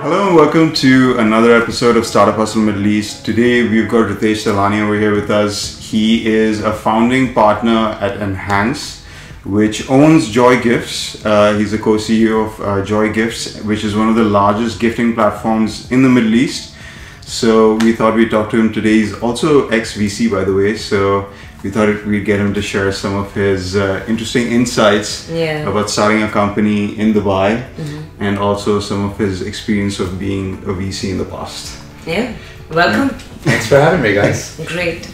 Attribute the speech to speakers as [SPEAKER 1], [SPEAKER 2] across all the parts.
[SPEAKER 1] Hello and welcome to another episode of Startup Hustle Middle East. Today we've got Ritesh Talani over here with us. He is a founding partner at Enhance, which owns Joy Gifts. He's a co-CEO of Joy Gifts, which is one of the largest gifting platforms in the Middle East. So we thought we'd talk to him today. He's also ex-VC, by the way, so we thought we'd get him to share some of his interesting insights about starting a company in Dubai, and also some of his experience of being a VC in the past.
[SPEAKER 2] Yeah, welcome.
[SPEAKER 3] Thanks for having me, guys.
[SPEAKER 2] Great.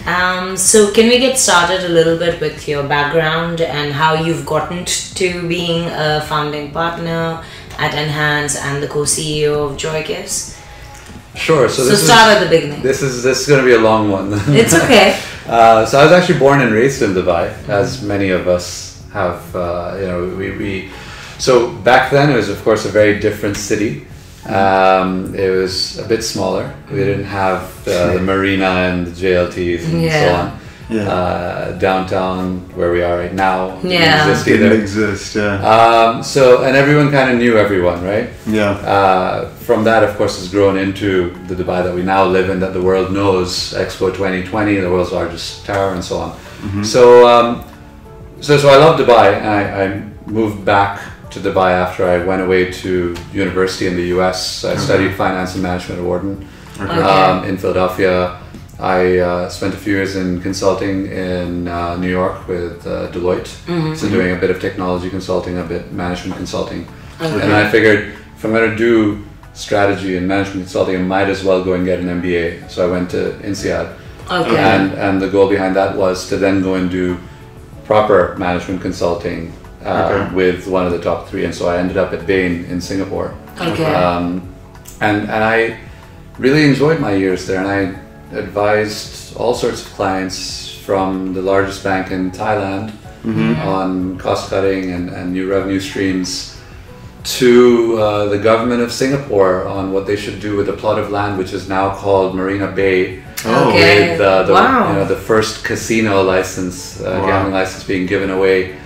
[SPEAKER 2] So can we get started a little bit with your background and how you've gotten to being a founding partner at Enhance and the co-CEO of Joy Gifts?
[SPEAKER 3] Sure. So
[SPEAKER 2] start at the beginning.
[SPEAKER 3] This is going to be a long one.
[SPEAKER 2] It's okay.
[SPEAKER 3] So I was actually born and raised in Dubai, as many of us have. So back then it was, of course, a very different city. It was a bit smaller. We didn't have the marina and the JLTs and so on. Downtown, where we are right now,
[SPEAKER 1] Didn't exist.
[SPEAKER 3] And everyone kind of knew everyone, right? From that, of course, has grown into the Dubai that we now live in, that the world knows. Expo 2020, the world's largest tower, and so on. So I love Dubai, and I moved back to Dubai after I went away to university in the US. I studied finance and management at Wharton in Philadelphia. I spent a few years in consulting in New York with Deloitte, so doing a bit of technology consulting, a bit management consulting. And I figured if I'm going to do strategy and management consulting, I might as well go and get an MBA. So I went to INSEAD, and the goal behind that was to then go and do proper management consulting with one of the top three. And so I ended up at Bain in Singapore. And I really enjoyed my years there, and I advised all sorts of clients from the largest bank in Thailand on cost cutting and new revenue streams to the government of Singapore on what they should do with a plot of land which is now called Marina Bay, with the first casino license, gambling license being given away.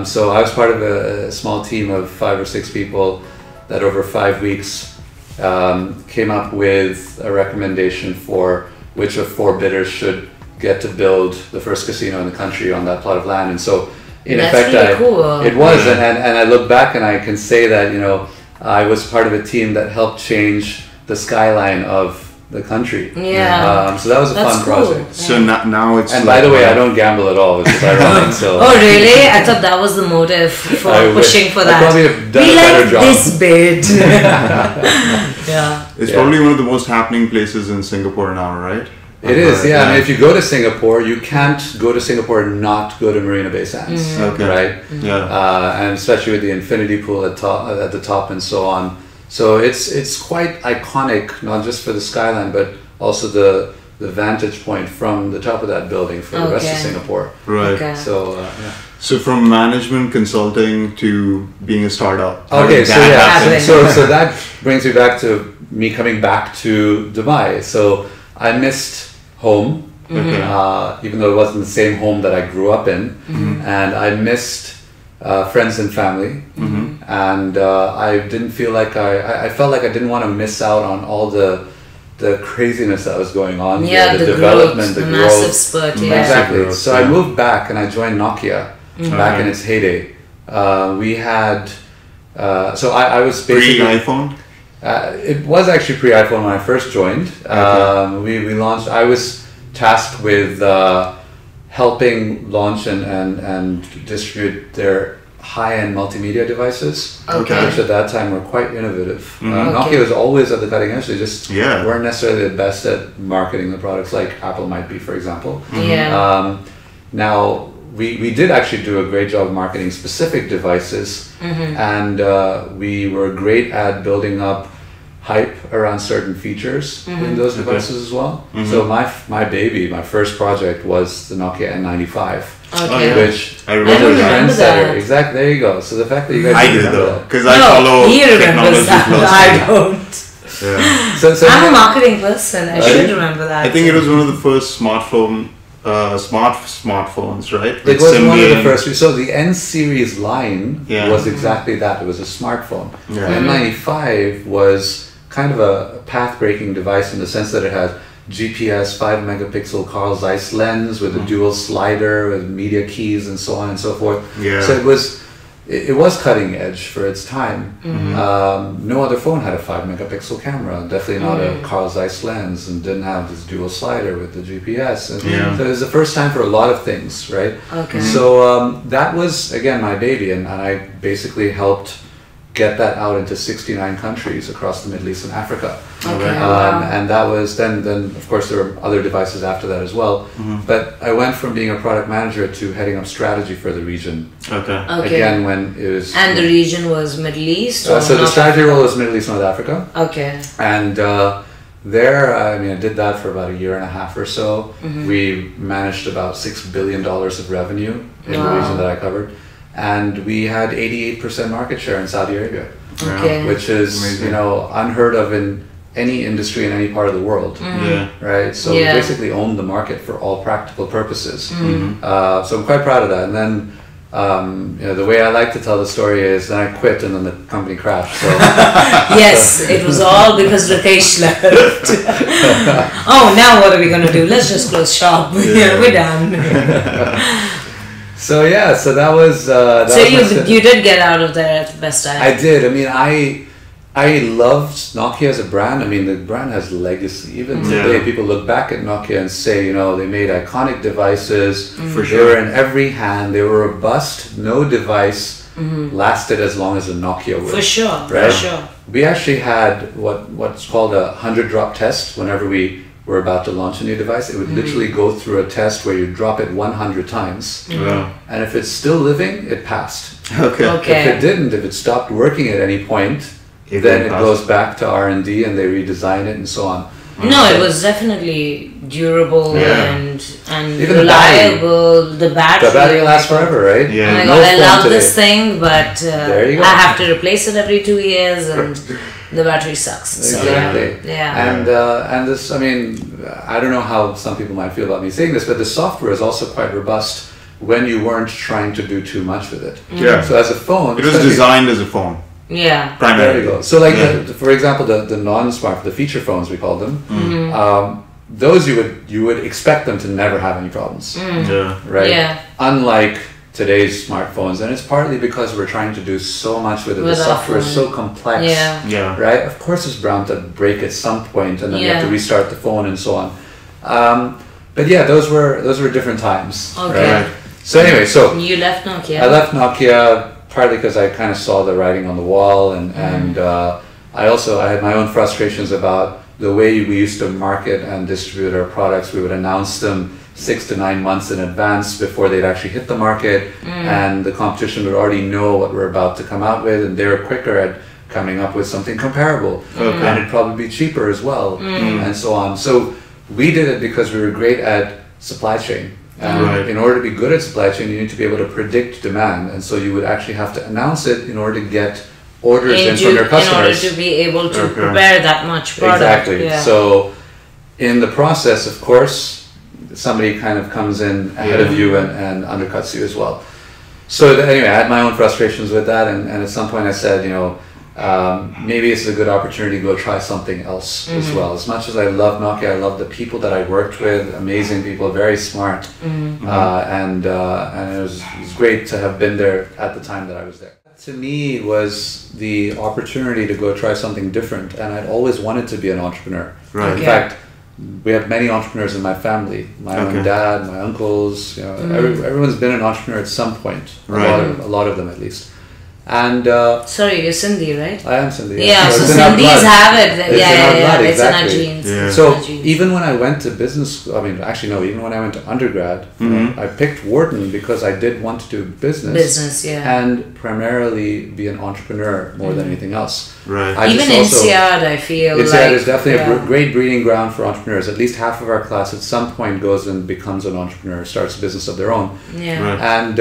[SPEAKER 3] So I was part of a small team of 5 or 6 people that over 5 weeks came up with a recommendation for which of 4 bidders should get to build the first casino in the country on that plot of land. And so in effect, it was, and I look back and I can say that, I was part of a team that helped change the skyline of the country. So that was a fun project.
[SPEAKER 1] So now it's.
[SPEAKER 3] And by the way, I don't gamble at all, which is ironic. So.
[SPEAKER 2] Oh really? I thought that was the motive for pushing for that.
[SPEAKER 3] I probably have done
[SPEAKER 2] a
[SPEAKER 3] better job.
[SPEAKER 2] This bid.
[SPEAKER 1] It's probably one of the most happening places in Singapore now, right?
[SPEAKER 3] It is, yeah. I mean, if you go to Singapore, you can't go to Singapore and not go to Marina Bay Sands, right? And especially with the infinity pool at the top and so on. So it's quite iconic, not just for the skyline, but also the vantage point from the top of that building for the rest of Singapore.
[SPEAKER 1] Right.
[SPEAKER 3] So
[SPEAKER 1] So from management consulting to being a startup.
[SPEAKER 3] Okay, so that brings me back to me coming back to Dubai. So I missed home, even though it wasn't the same home that I grew up in, and I missed friends and family, and I didn't feel like I felt like I didn't want to miss out on all the craziness that was going on here, the development, the growth,
[SPEAKER 2] massive spurt,
[SPEAKER 3] exactly. So I moved back and I joined Nokia back in its heyday. We had I was basically
[SPEAKER 1] pre-iPhone.
[SPEAKER 3] It was actually pre-iPhone when I first joined. We launched. I was tasked with helping launch and distribute their high-end multimedia devices, which at that time were quite innovative. Nokia was always at the cutting edge. They just weren't necessarily the best at marketing the products like Apple might be, for example. Now, we did actually do a great job of marketing specific devices, and we were great at building up hype around certain features in those devices as well. So my first project was the Nokia N95, which
[SPEAKER 1] I remember
[SPEAKER 2] that.
[SPEAKER 3] Exactly, there you go. So the fact that you guys
[SPEAKER 1] I did though, because I follow technology closely.
[SPEAKER 2] I don't. So I'm a marketing person. I should remember that.
[SPEAKER 1] I think it was one of the first smartphones, right?
[SPEAKER 3] It was one of the first. So the N series line was exactly that. It was a smartphone. The N95 was kind of a path-breaking device in the sense that it had GPS 5-megapixel Carl Zeiss lens with a dual slider with media keys and so on and so forth.
[SPEAKER 1] Yeah.
[SPEAKER 3] So it was cutting edge for its time. No other phone had a 5-megapixel camera, definitely not a Carl Zeiss lens, and didn't have this dual slider with the GPS. And so it was the first time for a lot of things, right?
[SPEAKER 2] Okay.
[SPEAKER 3] So that was, again, my baby, and I basically helped get that out into 69 countries across the Middle East and Africa.
[SPEAKER 2] Okay.
[SPEAKER 3] And that was then of course there were other devices after that as well. But I went from being a product manager to heading up strategy for the region.
[SPEAKER 1] Okay.
[SPEAKER 3] Again, when it was...
[SPEAKER 2] And the region was Middle East?
[SPEAKER 3] so the strategy role was Middle East, North Africa.
[SPEAKER 2] Okay.
[SPEAKER 3] And there, I mean, I did that for about a year and a half or so. We managed about $6 billion of revenue in the region that I covered. And we had 88% market share in Saudi Arabia,
[SPEAKER 2] Okay.
[SPEAKER 3] which is,
[SPEAKER 1] Amazing.
[SPEAKER 3] you know, unheard of in any industry in any part of the world. Right? So we basically owned the market for all practical purposes. So I'm quite proud of that. And then, you know, the way I like to tell the story is then I quit and then the company crashed. So
[SPEAKER 2] Yes, it was all because Ritesh left. Oh, now what are we going to do? Let's just close shop. We're done.
[SPEAKER 3] So yeah, so that was.
[SPEAKER 2] So you did get out of there at the best time.
[SPEAKER 3] I did. I mean, I loved Nokia as a brand. I mean, the brand has legacy. Even today, people look back at Nokia and say, you know, they made iconic devices.
[SPEAKER 1] For
[SPEAKER 3] They
[SPEAKER 1] sure.
[SPEAKER 3] were in every hand. They were robust. No device lasted as long as a Nokia would.
[SPEAKER 2] For sure.
[SPEAKER 3] Right?
[SPEAKER 2] For sure.
[SPEAKER 3] We actually had what's called a 100-drop test whenever we were about to launch a new device. It would literally go through a test where you drop it 100 times.
[SPEAKER 1] Wow.
[SPEAKER 3] And if it's still living, it passed.
[SPEAKER 1] Okay.
[SPEAKER 2] Okay.
[SPEAKER 3] If it didn't, if it stopped working at any point,
[SPEAKER 1] It
[SPEAKER 3] then
[SPEAKER 1] will
[SPEAKER 3] it
[SPEAKER 1] pass.
[SPEAKER 3] goes back to R&D and they redesign it and so on.
[SPEAKER 2] No, it was definitely durable and
[SPEAKER 3] Even the battery.
[SPEAKER 2] reliable. The battery.
[SPEAKER 3] The battery lasts forever, right?
[SPEAKER 1] Yeah.
[SPEAKER 2] Oh my
[SPEAKER 3] No
[SPEAKER 2] God, I
[SPEAKER 3] phone
[SPEAKER 2] love
[SPEAKER 3] today.
[SPEAKER 2] this thing, but
[SPEAKER 3] There you go.
[SPEAKER 2] I have to replace it every 2 years, and the battery sucks. So,
[SPEAKER 3] Exactly.
[SPEAKER 2] Yeah.
[SPEAKER 3] And this, I mean, I don't know how some people might feel about me saying this, but the software is also quite robust when you weren't trying to do too much with it.
[SPEAKER 1] Yeah.
[SPEAKER 3] So as a phone,
[SPEAKER 1] It was
[SPEAKER 3] especially-
[SPEAKER 1] designed as a phone,
[SPEAKER 2] Yeah.
[SPEAKER 3] There
[SPEAKER 1] primarily.
[SPEAKER 3] you go. So like, for example, the non-smart, the feature phones we call them, those you would expect them to never have any problems,
[SPEAKER 1] Yeah.
[SPEAKER 3] right?
[SPEAKER 2] Yeah.
[SPEAKER 3] Unlike today's smartphones, and it's partly because we're trying to do so much with it.
[SPEAKER 2] With
[SPEAKER 3] The
[SPEAKER 2] our
[SPEAKER 3] software is
[SPEAKER 2] phone.
[SPEAKER 3] so complex,
[SPEAKER 2] Yeah.
[SPEAKER 1] Yeah.
[SPEAKER 3] right? Of course, it's bound to break at some point, and then you have to
[SPEAKER 2] Yeah.
[SPEAKER 3] restart the phone and so on. But yeah, those were different times.
[SPEAKER 2] Okay.
[SPEAKER 3] Right? So anyway, so
[SPEAKER 2] You left Nokia.
[SPEAKER 3] I left Nokia partly because I kind of saw the writing on the wall, and I had my own frustrations about the way we used to market and distribute our products. We would announce them 6 to 9 months in advance before they'd actually hit the market, and the competition would already know what we're about to come out with, and they were quicker at coming up with something comparable, and it'd probably be cheaper as well, and so on. So we did it because we were great at supply chain. And
[SPEAKER 1] Right.
[SPEAKER 3] in order to be good at supply chain, you need to be able to predict demand, and so you would actually have to announce it in order to get orders in from your
[SPEAKER 2] in order
[SPEAKER 3] customers.
[SPEAKER 2] to be able to
[SPEAKER 1] Okay.
[SPEAKER 2] prepare that much product.
[SPEAKER 3] Exactly.
[SPEAKER 2] Yeah.
[SPEAKER 3] So, in the process, of course, somebody kind of comes in ahead of you and undercuts you as well. So anyway, I had my own frustrations with that, and at some point I said, you know, maybe it's a good opportunity to go try something else as well. As much as I love Nokia, I love the people that I worked with, amazing people, very smart, and it was great to have been there at the time that I was there. To me was the opportunity to go try something different, and I'd always wanted to be an entrepreneur.
[SPEAKER 1] Right.
[SPEAKER 3] In
[SPEAKER 2] Okay.
[SPEAKER 3] fact, we have many entrepreneurs in my family. My
[SPEAKER 1] Okay.
[SPEAKER 3] own dad, my uncles. You know, everyone's been an entrepreneur at some point.
[SPEAKER 1] Right.
[SPEAKER 3] A lot of them at least. And
[SPEAKER 2] Sorry, you're Sindhi, right?
[SPEAKER 3] I am Sindhi.
[SPEAKER 2] Yeah, so
[SPEAKER 3] it's in our
[SPEAKER 2] Sindhis
[SPEAKER 3] blood.
[SPEAKER 2] have it.
[SPEAKER 3] It's
[SPEAKER 2] Yeah,
[SPEAKER 3] in our
[SPEAKER 2] yeah, yeah.
[SPEAKER 3] blood,
[SPEAKER 2] It's in our
[SPEAKER 3] exactly.
[SPEAKER 2] genes.
[SPEAKER 1] Yeah.
[SPEAKER 2] It's
[SPEAKER 3] So
[SPEAKER 2] in our genes.
[SPEAKER 3] even when I went to business, I mean, actually no, even when I went to undergrad, I picked Wharton because I did want to do
[SPEAKER 2] Business, yeah.
[SPEAKER 3] and primarily be an entrepreneur more than anything else.
[SPEAKER 1] Right.
[SPEAKER 3] I
[SPEAKER 2] Even
[SPEAKER 3] just also-
[SPEAKER 2] INSEAD, I feel
[SPEAKER 3] INSEAD
[SPEAKER 2] like
[SPEAKER 3] is definitely
[SPEAKER 2] yeah.
[SPEAKER 3] a great breeding ground for entrepreneurs. At least half of our class at some point goes and becomes an entrepreneur, starts a business of their own.
[SPEAKER 2] Yeah.
[SPEAKER 1] Right.
[SPEAKER 3] And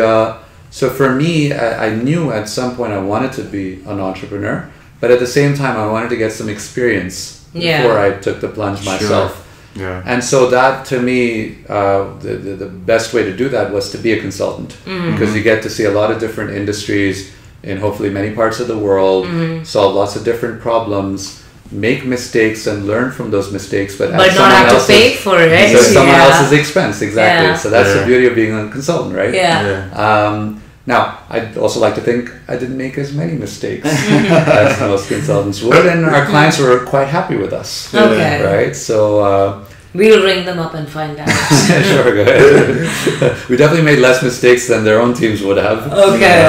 [SPEAKER 3] so for me, I knew at some point I wanted to be an entrepreneur, but at the same time I wanted to get some experience
[SPEAKER 2] Yeah.
[SPEAKER 3] before I took the plunge myself.
[SPEAKER 1] Yeah.
[SPEAKER 3] And so that to me, the best way to do that was to be a consultant, because you get to see a lot of different industries in hopefully many parts of the world, solve lots of different problems, make mistakes and learn from those mistakes, but
[SPEAKER 2] not have to pay for it.
[SPEAKER 3] So someone else's expense, exactly.
[SPEAKER 2] Yeah.
[SPEAKER 3] So that's the beauty of being a consultant, right?
[SPEAKER 2] Yeah.
[SPEAKER 3] Now, I'd also like to think I didn't make as many mistakes as most consultants would, and our clients were quite happy with us.
[SPEAKER 2] Okay.
[SPEAKER 3] Right? So
[SPEAKER 2] we'll ring them up and find out.
[SPEAKER 3] sure, go ahead. We definitely made less mistakes than their own teams would have.
[SPEAKER 2] Okay.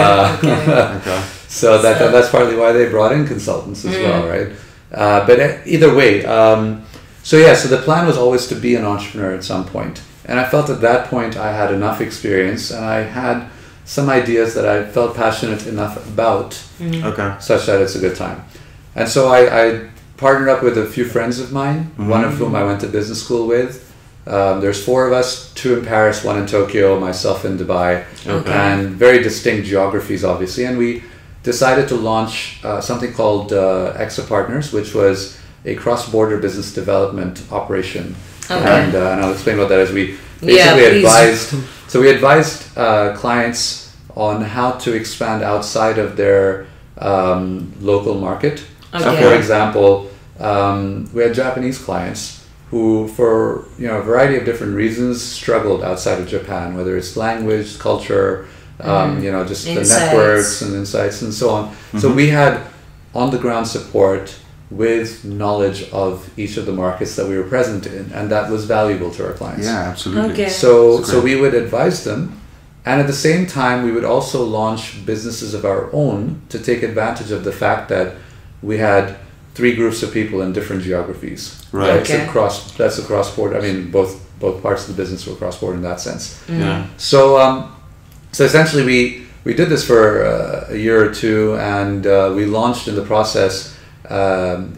[SPEAKER 3] Okay. So that's partly why they brought in consultants as well, right? But either way, so the plan was always to be an entrepreneur at some point. And I felt at that point I had enough experience and I had some ideas that I felt passionate enough about, such that it's a good time. And so I partnered up with a few friends of mine, one of whom I went to business school with. There's 4 of us, 2 in Paris, 1 in Tokyo, myself in Dubai, and very distinct geographies, obviously. And we decided to launch something called Exa Partners, which was a cross-border business development operation. And I'll explain what that is. We basically advised clients on how to expand outside of their local market. So for example, we had Japanese clients who, for a variety of different reasons, struggled outside of Japan, whether it's language, culture, just insights. The networks and insights and so on. So we had on-the-ground support with knowledge of each of the markets that we were present in, and that was valuable to our clients.
[SPEAKER 1] Yeah, absolutely.
[SPEAKER 2] Okay.
[SPEAKER 3] So we would advise them, and at the same time we would also launch businesses of our own to take advantage of the fact that we had 3 groups of people in different geographies.
[SPEAKER 1] Right.
[SPEAKER 3] Okay. That's a cross-border. I mean, both parts of the business were cross-border in that sense.
[SPEAKER 1] Yeah.
[SPEAKER 3] So essentially we did this for a year or 2, and we launched in the process an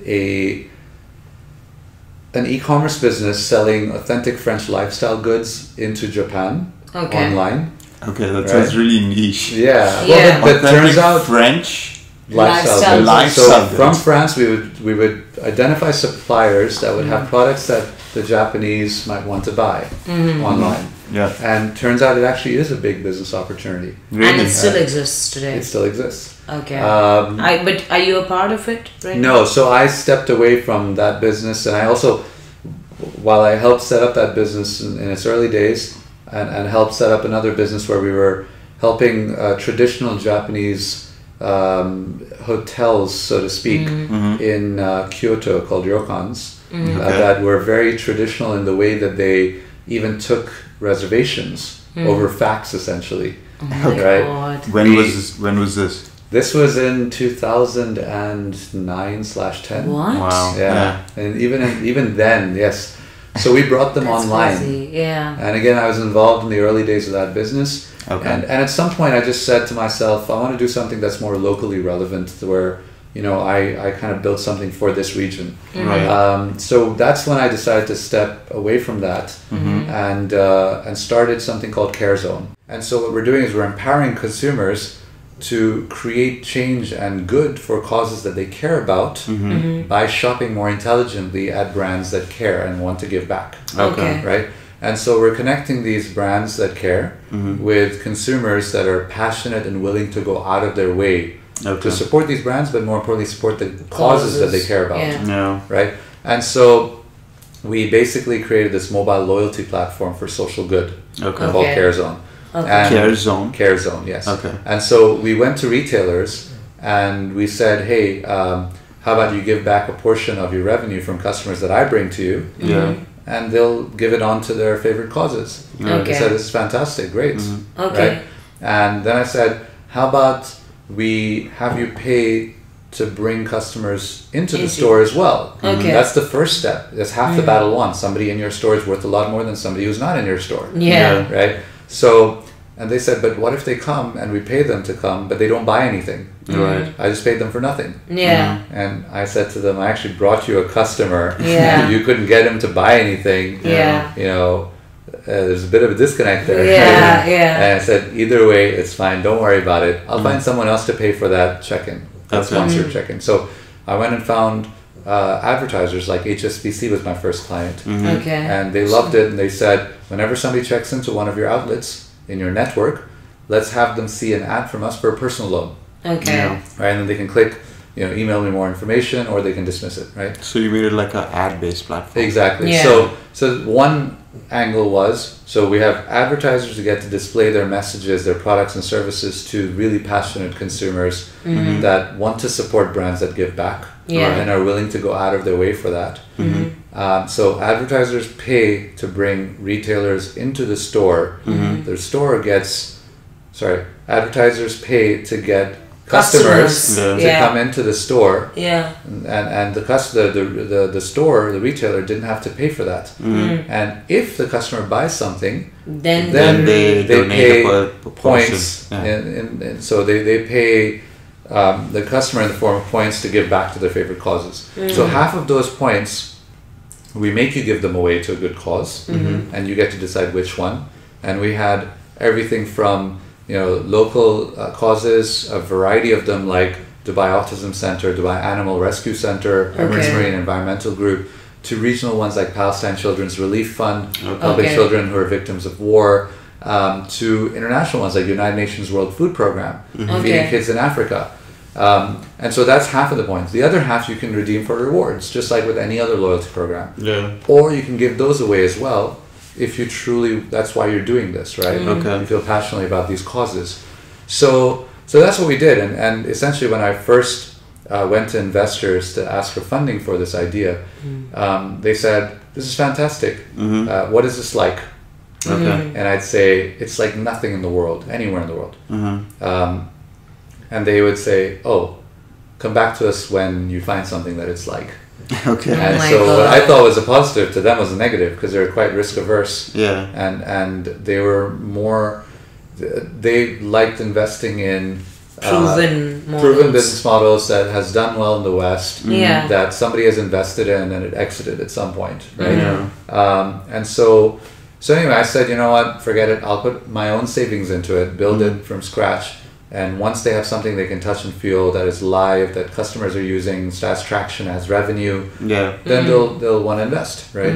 [SPEAKER 3] e-commerce business selling authentic French lifestyle goods into Japan online.
[SPEAKER 1] Okay, that sounds really niche.
[SPEAKER 3] Yeah. Well, but turns out
[SPEAKER 1] French
[SPEAKER 3] lifestyle goods.
[SPEAKER 1] So
[SPEAKER 3] from France, we would identify suppliers that would have products that the Japanese might want to buy online.
[SPEAKER 1] Yeah.
[SPEAKER 3] And turns out it actually is a big business opportunity.
[SPEAKER 2] Really? And it still exists today.
[SPEAKER 3] It still exists.
[SPEAKER 2] Okay. But are you a part of it right now?
[SPEAKER 3] No, so I stepped away from that business, and I also, while I helped set up that business in its early days, and helped set up another business where we were helping traditional Japanese hotels, so to speak, in Kyoto called ryokans, that were very traditional in the way that they even took reservations over fax, essentially.
[SPEAKER 2] Oh my God.
[SPEAKER 1] When was this?
[SPEAKER 3] This was in 2009/10.
[SPEAKER 2] What?
[SPEAKER 1] Wow.
[SPEAKER 3] Yeah. And even then, yes. So we brought them online.
[SPEAKER 2] Crazy. Yeah.
[SPEAKER 3] And again, I was involved in the early days of that business.
[SPEAKER 1] Okay.
[SPEAKER 3] And at some point, I just said to myself, I want to do something that's more locally relevant, where I kind of built something for this region.
[SPEAKER 1] Right.
[SPEAKER 3] So that's when I decided to step away from that and started something called CareZone. And so what we're doing is we're empowering consumers to create change and good for causes that they care about by shopping more intelligently at brands that care and want to give back.
[SPEAKER 2] Okay.
[SPEAKER 3] Right? And so we're connecting these brands that care with consumers that are passionate and willing to go out of their way to support these brands, but more importantly, support the causes that they care about.
[SPEAKER 2] Yeah.
[SPEAKER 3] Right? And so we basically created this mobile loyalty platform for social good called CareZone. CareZone, yes.
[SPEAKER 1] Okay.
[SPEAKER 3] And so we went to retailers and we said, hey, how about you give back a portion of your revenue from customers that I bring to you?
[SPEAKER 1] Yeah.
[SPEAKER 3] And they'll give it on to their favorite causes.
[SPEAKER 2] Okay.
[SPEAKER 3] They said, this is fantastic, great.
[SPEAKER 2] Okay.
[SPEAKER 3] Right? And then I said, how about we have you pay to bring customers into the store as well?
[SPEAKER 2] Okay.
[SPEAKER 3] That's the first step. That's half the battle won. Somebody in your store is worth a lot more than somebody who's not in your store.
[SPEAKER 2] Yeah.
[SPEAKER 3] Right? So, and they said, but what if they come and we pay them to come, but they don't buy anything?
[SPEAKER 1] Right.
[SPEAKER 3] I just paid them for nothing.
[SPEAKER 2] Yeah.
[SPEAKER 3] And I said to them, I actually brought you a customer.
[SPEAKER 2] Yeah.
[SPEAKER 3] You couldn't get him to buy anything.
[SPEAKER 2] Yeah.
[SPEAKER 3] There's a bit of a disconnect there.
[SPEAKER 2] Yeah, yeah.
[SPEAKER 3] And I said, either way, it's fine. Don't worry about it. I'll find someone else to pay for that check-in, that sponsored check-in. So I went and found advertisers, like HSBC was my first client.
[SPEAKER 2] Okay.
[SPEAKER 3] And they loved it. And they said, whenever somebody checks into one of your outlets in your network, let's have them see an ad from us for a personal loan.
[SPEAKER 2] Okay.
[SPEAKER 3] Right? And then they can click email me more information, or they can dismiss it, right?
[SPEAKER 1] So you made it like an ad-based platform.
[SPEAKER 3] Exactly.
[SPEAKER 2] Yeah.
[SPEAKER 3] So one angle was, so we have advertisers who get to display their messages, their products and services to really passionate consumers that want to support brands that give back and are willing to go out of their way for that. So advertisers pay to bring retailers into the store. Their store advertisers pay to get customers to come into the store, and the store, the retailer didn't have to pay for that. And if the customer buys something, then they pay points, so they pay the customer in the form of points to give back to their favorite causes. So half of those points, we make you give them away to a good cause, and you get to decide which one. And we had everything from local causes, a variety of them, like Dubai Autism Center, Dubai Animal Rescue Center, Emirates Marine Environmental Group, to regional ones like Palestine Children's Relief Fund, helping children who are victims of war, to international ones like United Nations World Food Program, feeding kids in Africa. And so that's half of the points. The other half you can redeem for rewards, just like with any other loyalty program. Or you can give those away as well, if you truly, that's why you're doing this, right? You feel passionately about these causes. So that's what we did. And essentially when I first went to investors to ask for funding for this idea, they said, this is fantastic. What is this like? And I'd say, it's like nothing in the world, anywhere in the world. And they would say, oh, come back to us when you find something that it's like. And so what I thought was a positive to them was a negative, because they were quite risk averse. And they were more, they liked investing in proven business models that has done well in the West, that somebody has invested in and it exited at some point, right? And so anyway, I said, you know what, forget it. I'll put my own savings into it, build it from scratch. And once they have something they can touch and feel that is live, that customers are using, starts traction, has revenue, then they'll want to invest, right?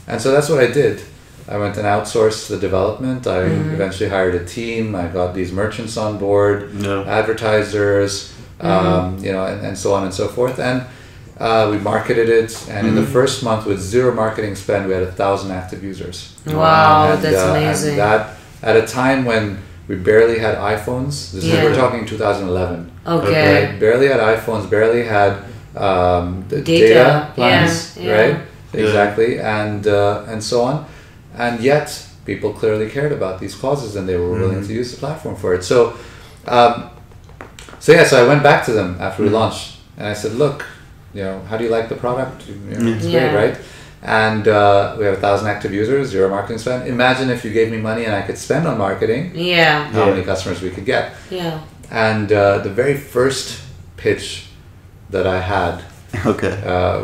[SPEAKER 3] And so that's what I did. I went and outsourced the development. I eventually hired a team. I got these merchants on board, advertisers, and so on and so forth. And we marketed it. And in the first month, with zero marketing spend, we had 1,000 active users.
[SPEAKER 2] Wow, that's amazing.
[SPEAKER 3] And that at a time when we barely had iPhones. We're talking 2011. Right? Barely had iPhones, barely had the data plans, right? Exactly, and so on. And yet, people clearly cared about these causes, and they were willing to use the platform for it. So I went back to them after we launched, and I said, look, how do you like the product? It's great, right? And we have 1,000 active users, zero marketing spend. Imagine if you gave me money and I could spend on marketing. How many customers we could get. And the very first pitch that I had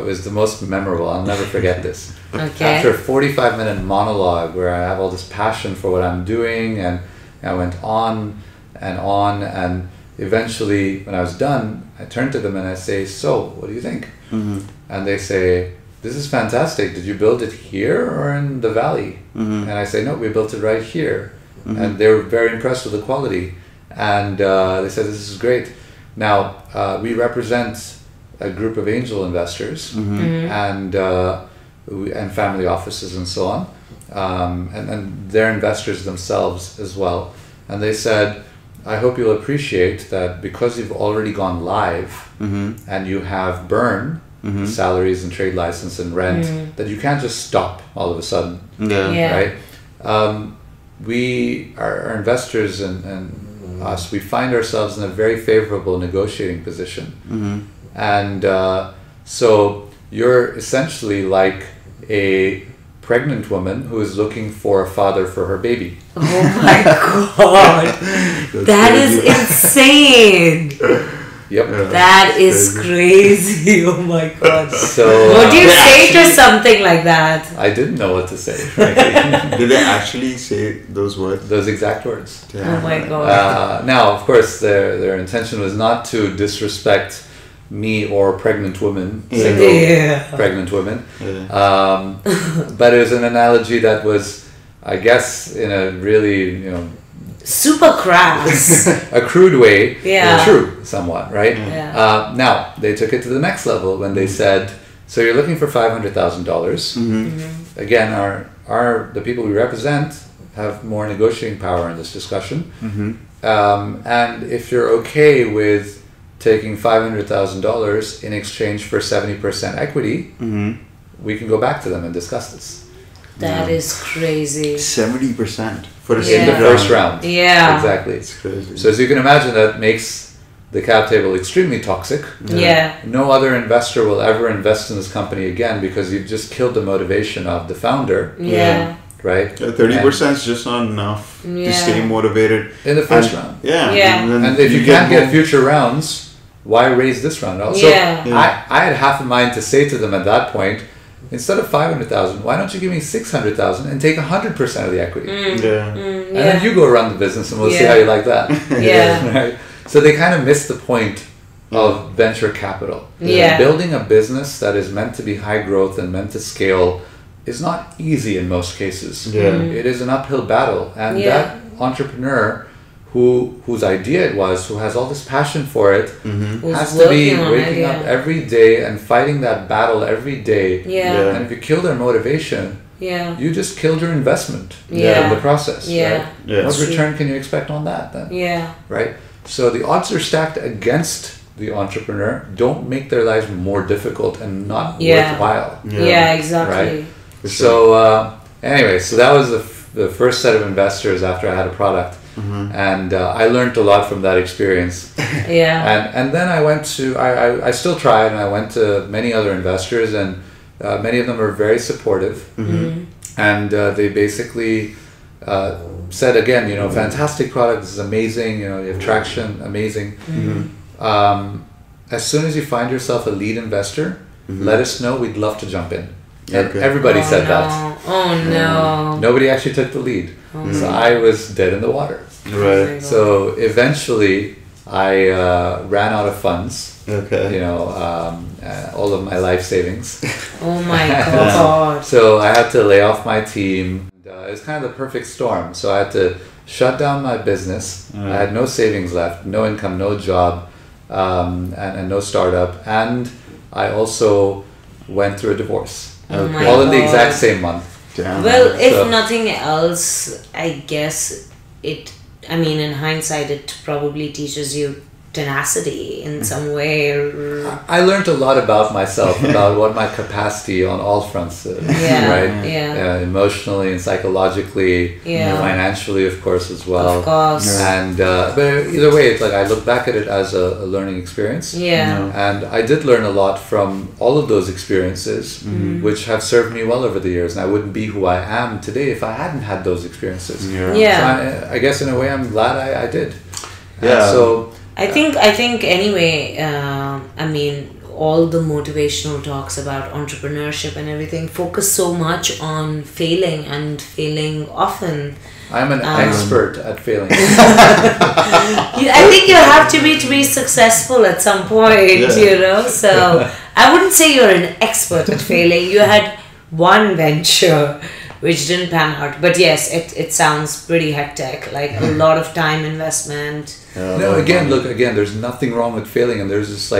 [SPEAKER 3] was the most memorable. I'll never forget this. After a 45-minute monologue where I have all this passion for what I'm doing, and I went on, and eventually when I was done, I turned to them and I say, so, what do you think? And they say, this is fantastic. Did you build it here or in the valley? And I say, no, we built it right here. And they were very impressed with the quality. And they said, this is great. Now, we represent a group of angel investors and family offices and so on. And they're investors themselves as well. And they said, I hope you'll appreciate that because you've already gone live and you have burn, salaries and trade license and rent, that you can't just stop all of a sudden, right? We, our investors and us, we find ourselves in a very favorable negotiating position. And so you're essentially like a pregnant woman who is looking for a father for her baby.
[SPEAKER 2] Oh my god, that is insane. That is crazy. Oh my god.
[SPEAKER 3] So
[SPEAKER 2] what do you say to something like that?
[SPEAKER 3] I didn't know what to say.
[SPEAKER 1] Did they actually say those words?
[SPEAKER 3] Those exact words.
[SPEAKER 2] Oh my god.
[SPEAKER 3] Now, of course, their intention was not to disrespect me or pregnant women, single pregnant women. But it was an analogy that was, I guess, in a really
[SPEAKER 2] super crass.
[SPEAKER 3] A crude way,
[SPEAKER 2] Yeah.
[SPEAKER 3] true, somewhat, right?
[SPEAKER 2] Yeah.
[SPEAKER 3] Now, they took it to the next level when they said, so you're looking for $500,000. Again, the people we represent have more negotiating power in this discussion. And if you're okay with taking $500,000 in exchange for 70% equity, we can go back to them and discuss this.
[SPEAKER 2] That is crazy.
[SPEAKER 1] 70% for a
[SPEAKER 3] In the first round.
[SPEAKER 2] Yeah.
[SPEAKER 3] Exactly.
[SPEAKER 1] It's crazy.
[SPEAKER 3] So as you can imagine, that makes the cap table extremely toxic.
[SPEAKER 2] Yeah.
[SPEAKER 3] No other investor will ever invest in this company again because you've just killed the motivation of the founder,
[SPEAKER 2] Yeah.
[SPEAKER 3] right?
[SPEAKER 1] 30% is just not enough to stay motivated.
[SPEAKER 3] In the first round.
[SPEAKER 1] Yeah.
[SPEAKER 2] Yeah.
[SPEAKER 1] then
[SPEAKER 3] And if you can't
[SPEAKER 1] more-
[SPEAKER 3] get future rounds, why raise this round? Also,
[SPEAKER 2] Yeah.
[SPEAKER 3] I had half a mind to say to them at that point, instead of 500,000, why don't you give me 600,000 and take 100% of the equity?
[SPEAKER 1] Yeah.
[SPEAKER 3] And then you go run the business and we'll see how you like that.
[SPEAKER 2] Yeah.
[SPEAKER 3] Right? So they kind of missed the point of venture capital.
[SPEAKER 2] Yeah.
[SPEAKER 3] Building a business that is meant to be high growth and meant to scale is not easy in most cases.
[SPEAKER 1] Yeah.
[SPEAKER 3] It is an uphill battle. And that entrepreneur whose idea it was, who has all this passion for it,
[SPEAKER 2] Who's
[SPEAKER 3] has to be
[SPEAKER 2] working on it,
[SPEAKER 3] waking up every day and fighting that battle every day.
[SPEAKER 2] Yeah.
[SPEAKER 3] And if you kill their motivation,
[SPEAKER 2] Yeah.
[SPEAKER 3] you just killed your investment
[SPEAKER 2] Yeah.
[SPEAKER 3] in the process.
[SPEAKER 2] Yeah.
[SPEAKER 3] Right?
[SPEAKER 1] Yeah.
[SPEAKER 3] What return can you expect on that then?
[SPEAKER 2] Yeah.
[SPEAKER 3] Right? So the odds are stacked against the entrepreneur. Don't make their lives more difficult and not worthwhile.
[SPEAKER 2] Yeah, exactly.
[SPEAKER 3] Right? So anyway, so that was the first set of investors after I had a product. And I learned a lot from that experience.
[SPEAKER 2] Yeah.
[SPEAKER 3] And then I went to, I still tried, and I went to many other investors, and many of them were very supportive. And they basically said again, you know, fantastic product, this is amazing, you know, you have traction, amazing. As soon as you find yourself a lead investor, let us know, we'd love to jump in. And everybody said that.
[SPEAKER 2] Oh no.
[SPEAKER 3] Nobody actually took the lead. So I was dead in the water.
[SPEAKER 1] Right.
[SPEAKER 3] So eventually I ran out of funds.
[SPEAKER 1] Okay.
[SPEAKER 3] You know, all of my life savings.
[SPEAKER 2] Oh my god.
[SPEAKER 3] So I had to lay off my team. It was kind of the perfect storm. So I had to shut down my business. I had no savings left, no income, no job, and no startup. And I also went through a divorce.
[SPEAKER 2] Oh my
[SPEAKER 3] All in the
[SPEAKER 2] God.
[SPEAKER 3] exact same month.
[SPEAKER 1] Damn.
[SPEAKER 2] Well, if
[SPEAKER 3] So-
[SPEAKER 2] nothing else, I guess I mean, in hindsight, it probably teaches you tenacity in some way.
[SPEAKER 3] I learned a lot about myself, about what my capacity on all fronts is, right?
[SPEAKER 2] Yeah.
[SPEAKER 3] Emotionally and psychologically, financially, of course, as well.
[SPEAKER 2] Of course.
[SPEAKER 3] And but either way, it's like I look back at it as a learning experience.
[SPEAKER 2] Yeah.
[SPEAKER 3] And I did learn a lot from all of those experiences, which have served me well over the years. And I wouldn't be who I am today if I hadn't had those experiences.
[SPEAKER 2] Yeah.
[SPEAKER 3] So I guess in a way, I'm glad I did.
[SPEAKER 1] Yeah.
[SPEAKER 3] And so.
[SPEAKER 2] I think anyway, I mean, all the motivational talks about entrepreneurship and everything focus so much on failing and failing often.
[SPEAKER 3] I'm an expert at failing.
[SPEAKER 2] I think you have to be successful at some point, you know. So I wouldn't say you're an expert at failing. You had one venture which didn't pan out, but yes, it sounds pretty hectic. Like a lot of time investment.
[SPEAKER 3] No, again, there's nothing wrong with failing, and it's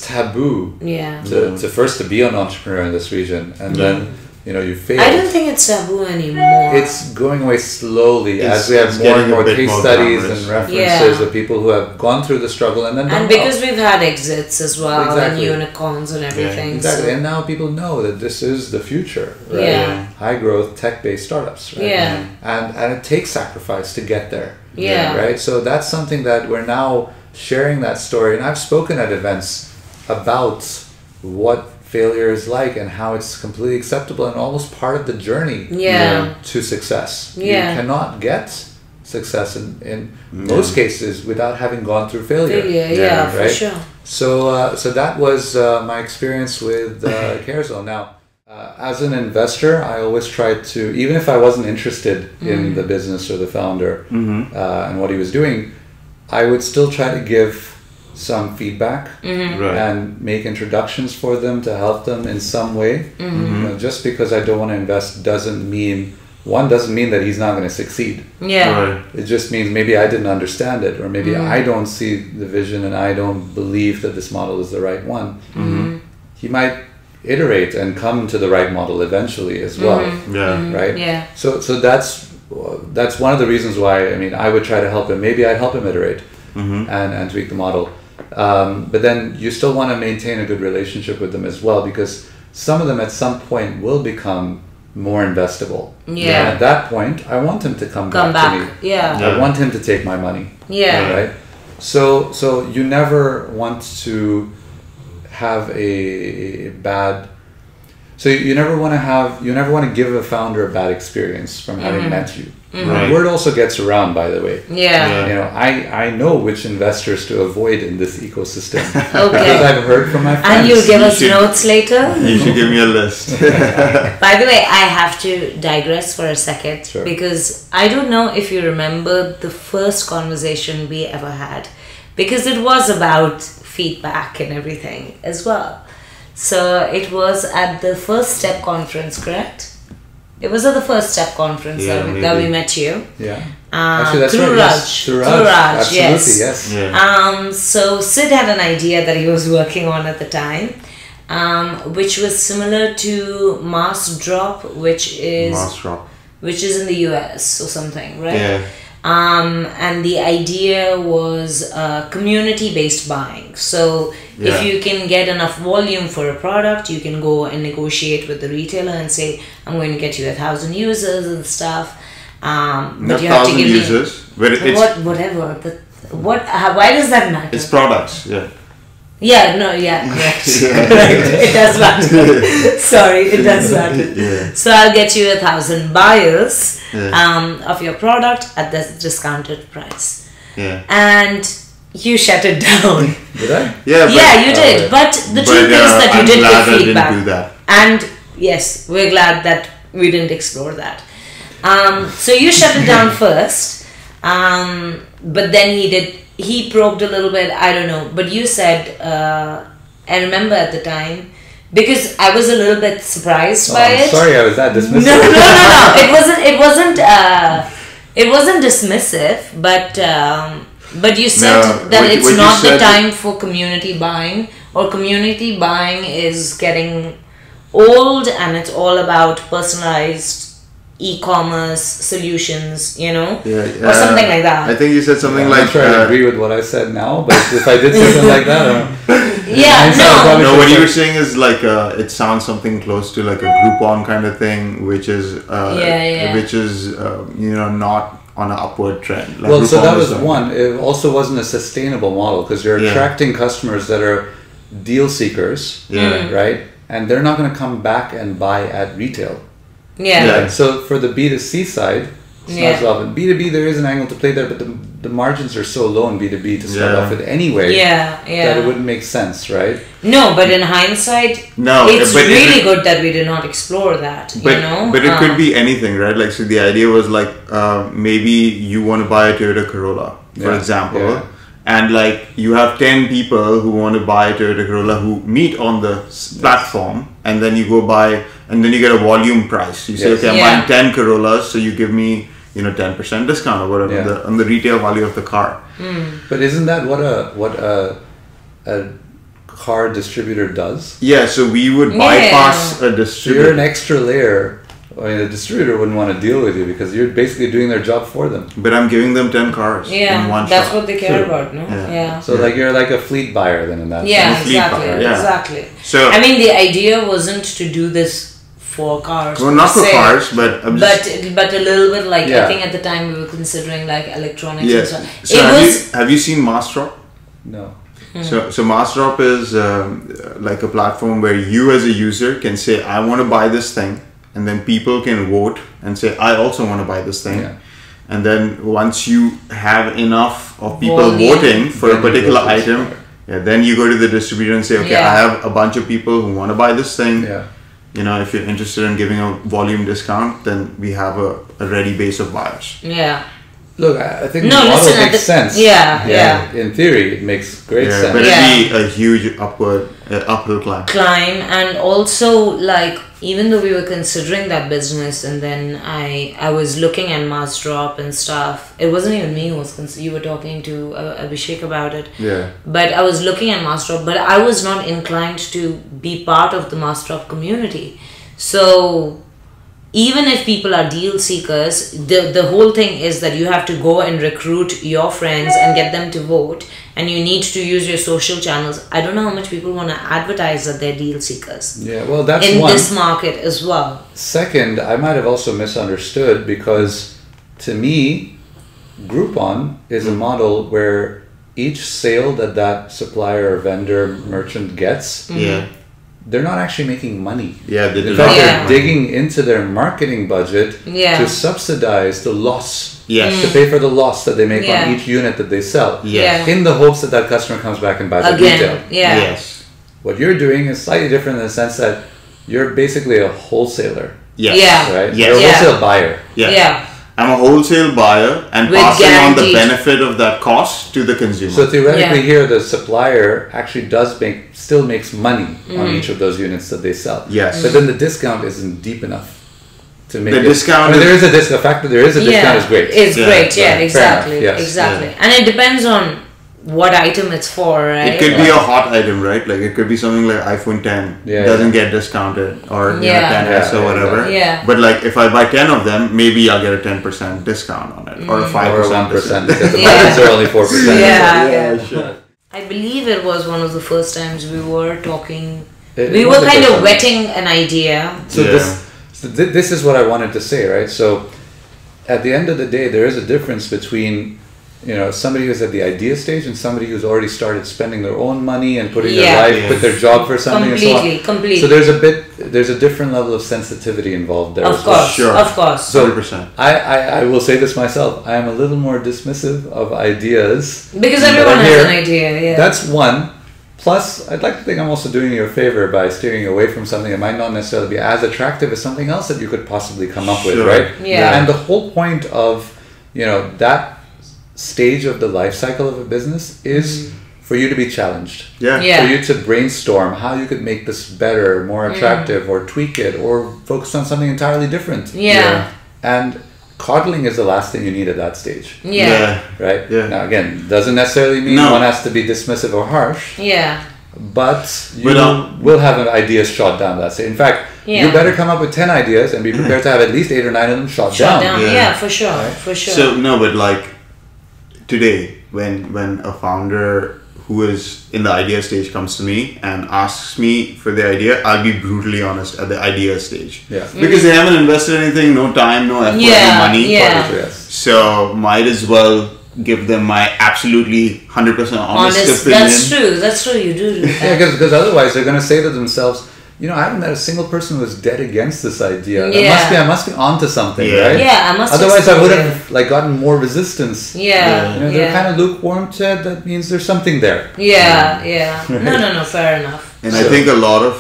[SPEAKER 3] taboo.
[SPEAKER 2] Yeah.
[SPEAKER 3] To first to be an entrepreneur in this region, and then you fail.
[SPEAKER 2] I don't think it's taboo anymore.
[SPEAKER 3] It's going away slowly as we
[SPEAKER 1] it's
[SPEAKER 3] have more and
[SPEAKER 1] getting a
[SPEAKER 3] more
[SPEAKER 1] bit
[SPEAKER 3] case
[SPEAKER 1] more
[SPEAKER 3] studies
[SPEAKER 1] glamorous.
[SPEAKER 3] and references
[SPEAKER 2] Yeah.
[SPEAKER 3] of people who have gone through the struggle and then done
[SPEAKER 2] and
[SPEAKER 3] well.
[SPEAKER 2] because we've had exits as well
[SPEAKER 3] Exactly.
[SPEAKER 2] and unicorns and everything.
[SPEAKER 3] Exactly,
[SPEAKER 2] So.
[SPEAKER 3] and now people know that this is the future, right?
[SPEAKER 2] Yeah.
[SPEAKER 3] High growth, tech-based startups, right?
[SPEAKER 2] Yeah.
[SPEAKER 3] And it takes sacrifice to get there.
[SPEAKER 2] Yeah.
[SPEAKER 3] Right? So that's something that we're now sharing that story. And I've spoken at events about what failure is like and how it's completely acceptable and almost part of the journey to success.
[SPEAKER 2] Yeah.
[SPEAKER 3] You cannot get success in most cases without having gone through failure.
[SPEAKER 2] Yeah, for
[SPEAKER 3] right?
[SPEAKER 2] sure.
[SPEAKER 3] So that was my experience with CareZone. Now, as an investor, I always tried to, even if I wasn't interested in the business or the founder and what he was doing, I would still try to give some feedback and make introductions for them to help them in some way. You know, just because I don't want to invest doesn't mean one doesn't mean that he's not going to succeed.
[SPEAKER 2] Yeah.
[SPEAKER 1] Right.
[SPEAKER 3] It just means maybe I didn't understand it, or maybe I don't see the vision and I don't believe that this model is the right one. He might iterate and come to the right model eventually as well.
[SPEAKER 1] Yeah.
[SPEAKER 3] Right?
[SPEAKER 2] Yeah.
[SPEAKER 3] So that's one of the reasons why, I mean, I would try to help him. Maybe I'd help him iterate and tweak the model. But then you still want to maintain a good relationship with them as well, because some of them at some point will become more investable.
[SPEAKER 2] Yeah.
[SPEAKER 3] And at that point, I want him to come back to me.
[SPEAKER 2] Yeah.
[SPEAKER 3] I want him to take my money.
[SPEAKER 2] Yeah.
[SPEAKER 3] Right? So you never want to have a bad... So you never want to give a founder a bad experience from having met you.
[SPEAKER 1] Right.
[SPEAKER 3] Word also gets around, by the way.
[SPEAKER 2] Yeah.
[SPEAKER 3] You know, I know which investors to avoid in this ecosystem.
[SPEAKER 2] Okay.
[SPEAKER 3] Because I've heard from my friends.
[SPEAKER 2] And you'll give us notes later?
[SPEAKER 1] You should give me a list.
[SPEAKER 2] By the way, I have to digress for a second,
[SPEAKER 3] Sure.
[SPEAKER 2] because I don't know if you remember the first conversation we ever had, because it was about feedback and everything as well. So it was at the First Step conference, correct? It was at the First Step conference that we met you.
[SPEAKER 3] Yeah. Actually, that's
[SPEAKER 2] through
[SPEAKER 3] right.
[SPEAKER 2] Raj.
[SPEAKER 3] Yes. Through
[SPEAKER 2] Raj,
[SPEAKER 3] Absolutely, yes.
[SPEAKER 1] Yeah.
[SPEAKER 2] So Sid had an idea that he was working on at the time, which was similar to Mass Drop, which is in the US or something, right?
[SPEAKER 1] Yeah.
[SPEAKER 2] And the idea was community-based buying. So if you can get enough volume for a product, you can go and negotiate with the retailer and say, I'm going to get you 1,000 users and stuff. But you have to give
[SPEAKER 1] users, but it's
[SPEAKER 2] whatever. Why does that matter?
[SPEAKER 1] It's products, yeah.
[SPEAKER 2] Yeah, no, yeah, correct. Correct. It does matter. Sorry, it does matter.
[SPEAKER 1] Yeah.
[SPEAKER 2] So I'll get you 1,000 buyers of your product at this discounted price.
[SPEAKER 1] Yeah.
[SPEAKER 2] And you shut it down.
[SPEAKER 3] Did I?
[SPEAKER 1] Yeah.
[SPEAKER 2] Yeah, you did. But the truth is that you did give feedback.
[SPEAKER 1] I didn't do that.
[SPEAKER 2] And yes, we're glad that we didn't explore that. So you shut it down first. But then he probed a little bit, I don't know. But you said, I remember at the time, because I was a little bit surprised by it.
[SPEAKER 3] Sorry, I was that dismissive.
[SPEAKER 2] No. It wasn't dismissive, but you said that it's not the time for community buying, or community buying is getting old and it's all about personalized e-commerce solutions, or something like that.
[SPEAKER 1] I think you said something like...
[SPEAKER 3] I'm not sure I agree with what I said now, but if I did something like that...
[SPEAKER 1] No, what you were saying is like, it sounds something close to like a Groupon kind of thing, which is, not on an upward trend. Like
[SPEAKER 3] well,
[SPEAKER 1] Groupon
[SPEAKER 3] so that was one. It also wasn't a sustainable model, because you're attracting customers that are deal seekers, right? And they're not going to come back and buy at retail.
[SPEAKER 2] Yeah.
[SPEAKER 3] So for the B2C side, it's not as relevant. B2B, there is an angle to play there, but the margins are so low in B2B to start off with anyway that it wouldn't make sense, right?
[SPEAKER 2] No, but in hindsight, it's really good that we did not explore that,
[SPEAKER 1] But it could be anything, right? Like, so the idea was like, maybe you want to buy a Toyota Corolla, for example.
[SPEAKER 3] Yeah.
[SPEAKER 1] And like you have 10 people who want to buy a Toyota Corolla who meet on the platform, and then you go buy, and then you get a volume price. You say, okay, I'm buying 10 Corollas, so you give me 10% discount or whatever on the retail value of the car.
[SPEAKER 3] But isn't that what a car distributor does?
[SPEAKER 1] Yeah, so we would bypass a distributor.
[SPEAKER 3] So you're an extra layer. I mean, the distributor wouldn't want to deal with you because you're basically doing their job for them.
[SPEAKER 1] But I'm giving them 10 cars in one
[SPEAKER 2] that's
[SPEAKER 1] shot.
[SPEAKER 2] What they care about, no? Yeah.
[SPEAKER 3] So like you're like a fleet buyer then in that sense.
[SPEAKER 2] Exactly.
[SPEAKER 1] So
[SPEAKER 2] I mean, the idea wasn't to do this for cars.
[SPEAKER 1] Well, not for cars, but
[SPEAKER 2] but a little bit like I think at the time we were considering like electronics and stuff.
[SPEAKER 1] So have you seen Massdrop?
[SPEAKER 3] No.
[SPEAKER 1] So Massdrop is like a platform where you as a user can say, I want to buy this thing. And then people can vote and say, I also want to buy this thing. And then once you have enough of people voting for a particular item, then you go to the distributor and say, okay, I have a bunch of people who want to buy this thing. If you're interested in giving a volume discount, then we have a ready base of buyers.
[SPEAKER 3] Look, I think
[SPEAKER 2] No,
[SPEAKER 3] the model
[SPEAKER 2] listen,
[SPEAKER 3] makes sense.
[SPEAKER 2] Yeah.
[SPEAKER 3] In theory, it makes great sense.
[SPEAKER 1] But it'd be a huge uphill climb.
[SPEAKER 2] And also, like, even though we were considering that business, and then I was looking at Mass Drop and stuff. It wasn't even me who was you were talking to Abhishek about it.
[SPEAKER 3] Yeah.
[SPEAKER 2] But I was looking at Mass Drop, but I was not inclined to be part of the Mass Drop community. So even if people are deal seekers, the whole thing is that you have to go and recruit your friends and get them to vote, and you need to use your social channels. I don't know how much people want to advertise that they're deal seekers.
[SPEAKER 3] Yeah, well, that's
[SPEAKER 2] in
[SPEAKER 3] one.
[SPEAKER 2] this market as well.
[SPEAKER 3] Second, I might have also misunderstood, because to me, Groupon is a model where each sale that supplier or vendor merchant gets, they're not actually making money.
[SPEAKER 1] Yeah, they
[SPEAKER 3] In fact, they're digging into their marketing budget to subsidize the loss.
[SPEAKER 1] Yes.
[SPEAKER 3] To pay for the loss that they make on each unit that they sell.
[SPEAKER 1] Yes.
[SPEAKER 3] In the hopes that customer comes back and buys
[SPEAKER 2] Again.
[SPEAKER 3] the retail.
[SPEAKER 1] Yes.
[SPEAKER 3] What you're doing is slightly different in the sense that you're basically a wholesaler.
[SPEAKER 1] Yes.
[SPEAKER 2] Yeah.
[SPEAKER 3] Right?
[SPEAKER 1] Yes.
[SPEAKER 3] You're a wholesale buyer.
[SPEAKER 2] Yeah.
[SPEAKER 1] I'm a wholesale buyer and
[SPEAKER 2] With
[SPEAKER 1] passing on the
[SPEAKER 2] guaranteed.
[SPEAKER 1] benefit of that cost to the consumer.
[SPEAKER 3] So theoretically here the supplier actually still makes money on each of those units that they sell.
[SPEAKER 1] Yes.
[SPEAKER 3] But then the discount isn't deep enough to make
[SPEAKER 1] The discount
[SPEAKER 3] there is a discount. The fact that there is a discount is great.
[SPEAKER 2] It's great,
[SPEAKER 3] Fair
[SPEAKER 2] exactly.
[SPEAKER 3] enough, yes.
[SPEAKER 2] Exactly. And it depends on what item it's for, right?
[SPEAKER 1] It could be a hot item, right? Like it could be something like iPhone 10 doesn't get discounted, or 10s or whatever.
[SPEAKER 2] Yeah.
[SPEAKER 1] But like if I buy 10 of them, maybe I'll get a 10% discount on it, or a 5%
[SPEAKER 3] or 1%
[SPEAKER 1] discount.
[SPEAKER 3] because the margins are only 4%.
[SPEAKER 2] Yeah.
[SPEAKER 1] Sure.
[SPEAKER 2] I believe it was one of the first times we were talking.
[SPEAKER 3] It
[SPEAKER 2] We
[SPEAKER 3] was
[SPEAKER 2] were
[SPEAKER 3] the
[SPEAKER 2] kind
[SPEAKER 3] first
[SPEAKER 2] of
[SPEAKER 3] time.
[SPEAKER 2] wetting an idea.
[SPEAKER 3] So this is what I wanted to say, right? So at the end of the day, there is a difference between somebody who's at the idea stage and somebody who's already started spending their own money and putting their life, put their job for something and so on.
[SPEAKER 2] Completely.
[SPEAKER 3] So there's a different level of sensitivity involved there.
[SPEAKER 2] Of
[SPEAKER 3] as well.
[SPEAKER 2] course,
[SPEAKER 1] Sure.
[SPEAKER 2] of course.
[SPEAKER 3] So
[SPEAKER 1] 100%.
[SPEAKER 3] I will say this myself. I am a little more dismissive of ideas.
[SPEAKER 2] Because everyone
[SPEAKER 3] But
[SPEAKER 2] has
[SPEAKER 3] here,
[SPEAKER 2] an idea, yeah.
[SPEAKER 3] That's one. Plus, I'd like to think I'm also doing you a favor by steering away from something that might not necessarily be as attractive as something else that you could possibly come up with,
[SPEAKER 1] Sure.
[SPEAKER 3] right?
[SPEAKER 2] Yeah.
[SPEAKER 3] And the whole point of, that stage of the life cycle of a business is for you to be challenged.
[SPEAKER 1] Yeah.
[SPEAKER 2] Yeah.
[SPEAKER 3] For you to brainstorm how you could make this better, more attractive, or tweak it, or focus on something entirely different.
[SPEAKER 2] Yeah.
[SPEAKER 3] And coddling is the last thing you need at that stage.
[SPEAKER 2] Yeah.
[SPEAKER 3] Right?
[SPEAKER 1] Yeah.
[SPEAKER 3] Now again, doesn't necessarily mean
[SPEAKER 1] No.
[SPEAKER 3] one has to be dismissive or harsh,
[SPEAKER 2] Yeah.
[SPEAKER 3] but you
[SPEAKER 1] But,
[SPEAKER 3] will have an ideas shot down that stage. In fact, you better come up with 10 ideas and be prepared to have at least 8 or 9 of them shot down.
[SPEAKER 2] Yeah, for sure. For sure.
[SPEAKER 1] So no, but like today, when a founder who is in the idea stage comes to me and asks me for the idea, I'll be brutally honest at the idea stage.
[SPEAKER 3] Yeah.
[SPEAKER 1] Because they haven't invested anything, no time, no effort, no money.
[SPEAKER 3] Yes.
[SPEAKER 1] So might as well give them my absolutely 100% honest opinion.
[SPEAKER 2] That's true, you do that.
[SPEAKER 3] Yeah, because otherwise they're going to say to themselves, I haven't met a single person who was dead against this idea.
[SPEAKER 2] Yeah.
[SPEAKER 3] I must be onto something,
[SPEAKER 1] Yeah.
[SPEAKER 3] right?
[SPEAKER 2] Yeah, I must
[SPEAKER 3] Otherwise, I
[SPEAKER 2] explore
[SPEAKER 3] would
[SPEAKER 2] it.
[SPEAKER 3] have gotten more resistance.
[SPEAKER 2] Yeah.
[SPEAKER 3] They're kind of lukewarm to it. That means there's something there.
[SPEAKER 2] Yeah. No, fair enough.
[SPEAKER 1] And I think a lot of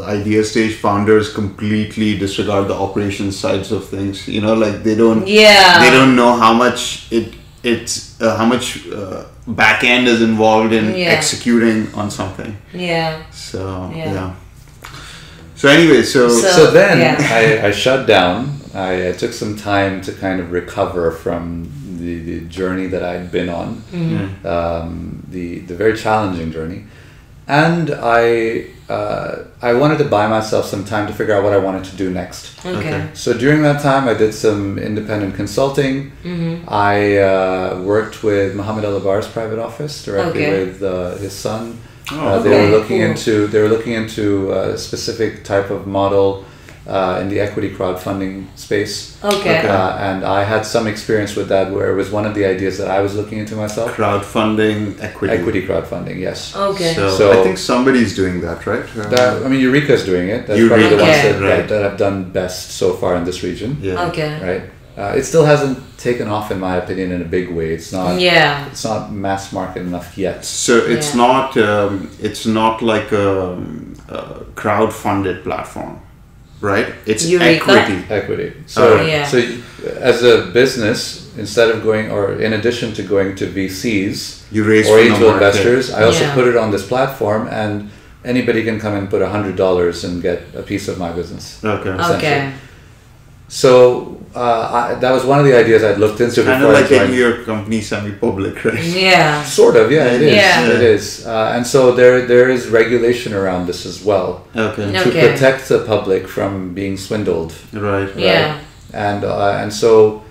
[SPEAKER 1] idea stage founders completely disregard the operations sides of things. Like they don't know how much how much back end is involved in executing on something.
[SPEAKER 2] Yeah.
[SPEAKER 1] So So anyway,
[SPEAKER 3] so then I shut down. I took some time to kind of recover from the journey that I'd been on, the very challenging journey, and I wanted to buy myself some time to figure out what I wanted to do next.
[SPEAKER 2] Okay.
[SPEAKER 3] So during that time, I did some independent consulting. I worked with Mohammed Al-Abar's private office directly with his son. They were looking into a specific type of model in the equity crowdfunding space. And I had some experience with that, where it was one of the ideas that I was looking into myself.
[SPEAKER 1] Crowdfunding, equity.
[SPEAKER 3] Equity crowdfunding, yes.
[SPEAKER 2] Okay.
[SPEAKER 1] So I think somebody's doing that, right?
[SPEAKER 3] Eureka's doing it. That's probably the ones that have done best so far in this region.
[SPEAKER 1] Yeah.
[SPEAKER 2] Okay.
[SPEAKER 3] Right. It still hasn't taken off, in my opinion, in a big way. It's not.
[SPEAKER 2] Yeah.
[SPEAKER 3] It's not mass market enough yet.
[SPEAKER 1] So it's not. It's not like a crowd-funded platform. right? It's
[SPEAKER 2] Eureka?
[SPEAKER 1] equity.
[SPEAKER 3] So as a business, instead of going, or in addition to going to VCs
[SPEAKER 1] you raise
[SPEAKER 3] or angel investors, I also put it on this platform, and anybody can come and put $100 and get a piece of my business.
[SPEAKER 2] Okay.
[SPEAKER 3] So that was one of the ideas I'd looked into before.
[SPEAKER 1] Kind of like taking your company semi-public, right?
[SPEAKER 2] Yeah.
[SPEAKER 3] Sort of, yeah, it is.
[SPEAKER 2] Yeah.
[SPEAKER 3] It is. And so there is regulation around this as well.
[SPEAKER 1] Okay.
[SPEAKER 3] To protect the public from being swindled.
[SPEAKER 1] Right.
[SPEAKER 2] Yeah.
[SPEAKER 3] And so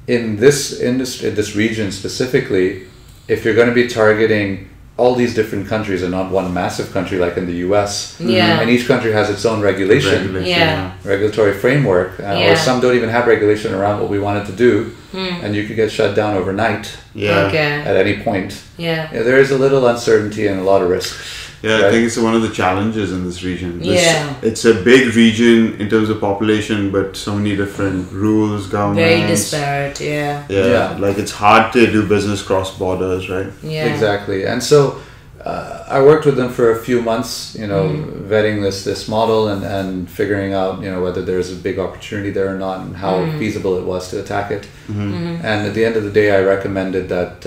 [SPEAKER 3] in this industry, this region specifically, if you're going to be targeting all these different countries and not one massive country like in the US, and each country has its own regulatory framework, or some don't even have regulation around what we wanted to do, and you could get shut down overnight at any point. There is a little uncertainty and a lot of risk.
[SPEAKER 1] I think it's one of the challenges in this region. It's a big region in terms of population, but so many different rules, governments.
[SPEAKER 2] Very disparate,
[SPEAKER 1] like it's hard to do business cross borders, right?
[SPEAKER 3] Exactly. And so I worked with them for a few months, vetting this model and figuring out, whether there's a big opportunity there or not, and how feasible it was to attack it. And at the end of the day, I recommended that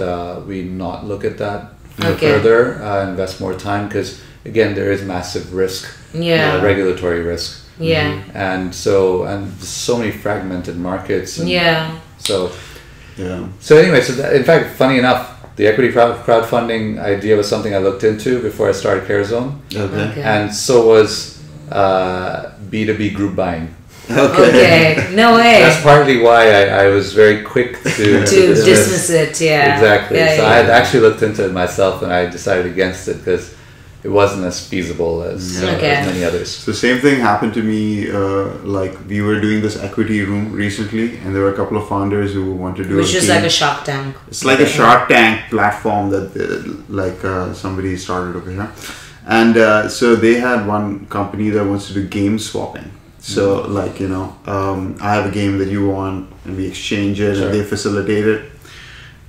[SPEAKER 3] we not look at that further, invest more time, because again, there is massive risk, regulatory risk, and so many fragmented markets, so anyway, in fact, funny enough, the equity crowdfunding idea was something I looked into before I started CareZone, and so was B2B group buying.
[SPEAKER 2] Okay, no way.
[SPEAKER 3] That's partly why I was very quick to
[SPEAKER 2] dismiss it.
[SPEAKER 3] Exactly. So I had actually looked into it myself, and I decided against it because it wasn't as feasible as many others.
[SPEAKER 1] So same thing happened to me. Like we were doing this equity room recently, and there were a couple of founders who wanted to do.
[SPEAKER 2] Which is like a Shark Tank.
[SPEAKER 1] It's like a Shark Tank platform that somebody started over here, and so they had one company that wants to do game swapping. So I have a game that you want, and we exchange it, and they facilitate it.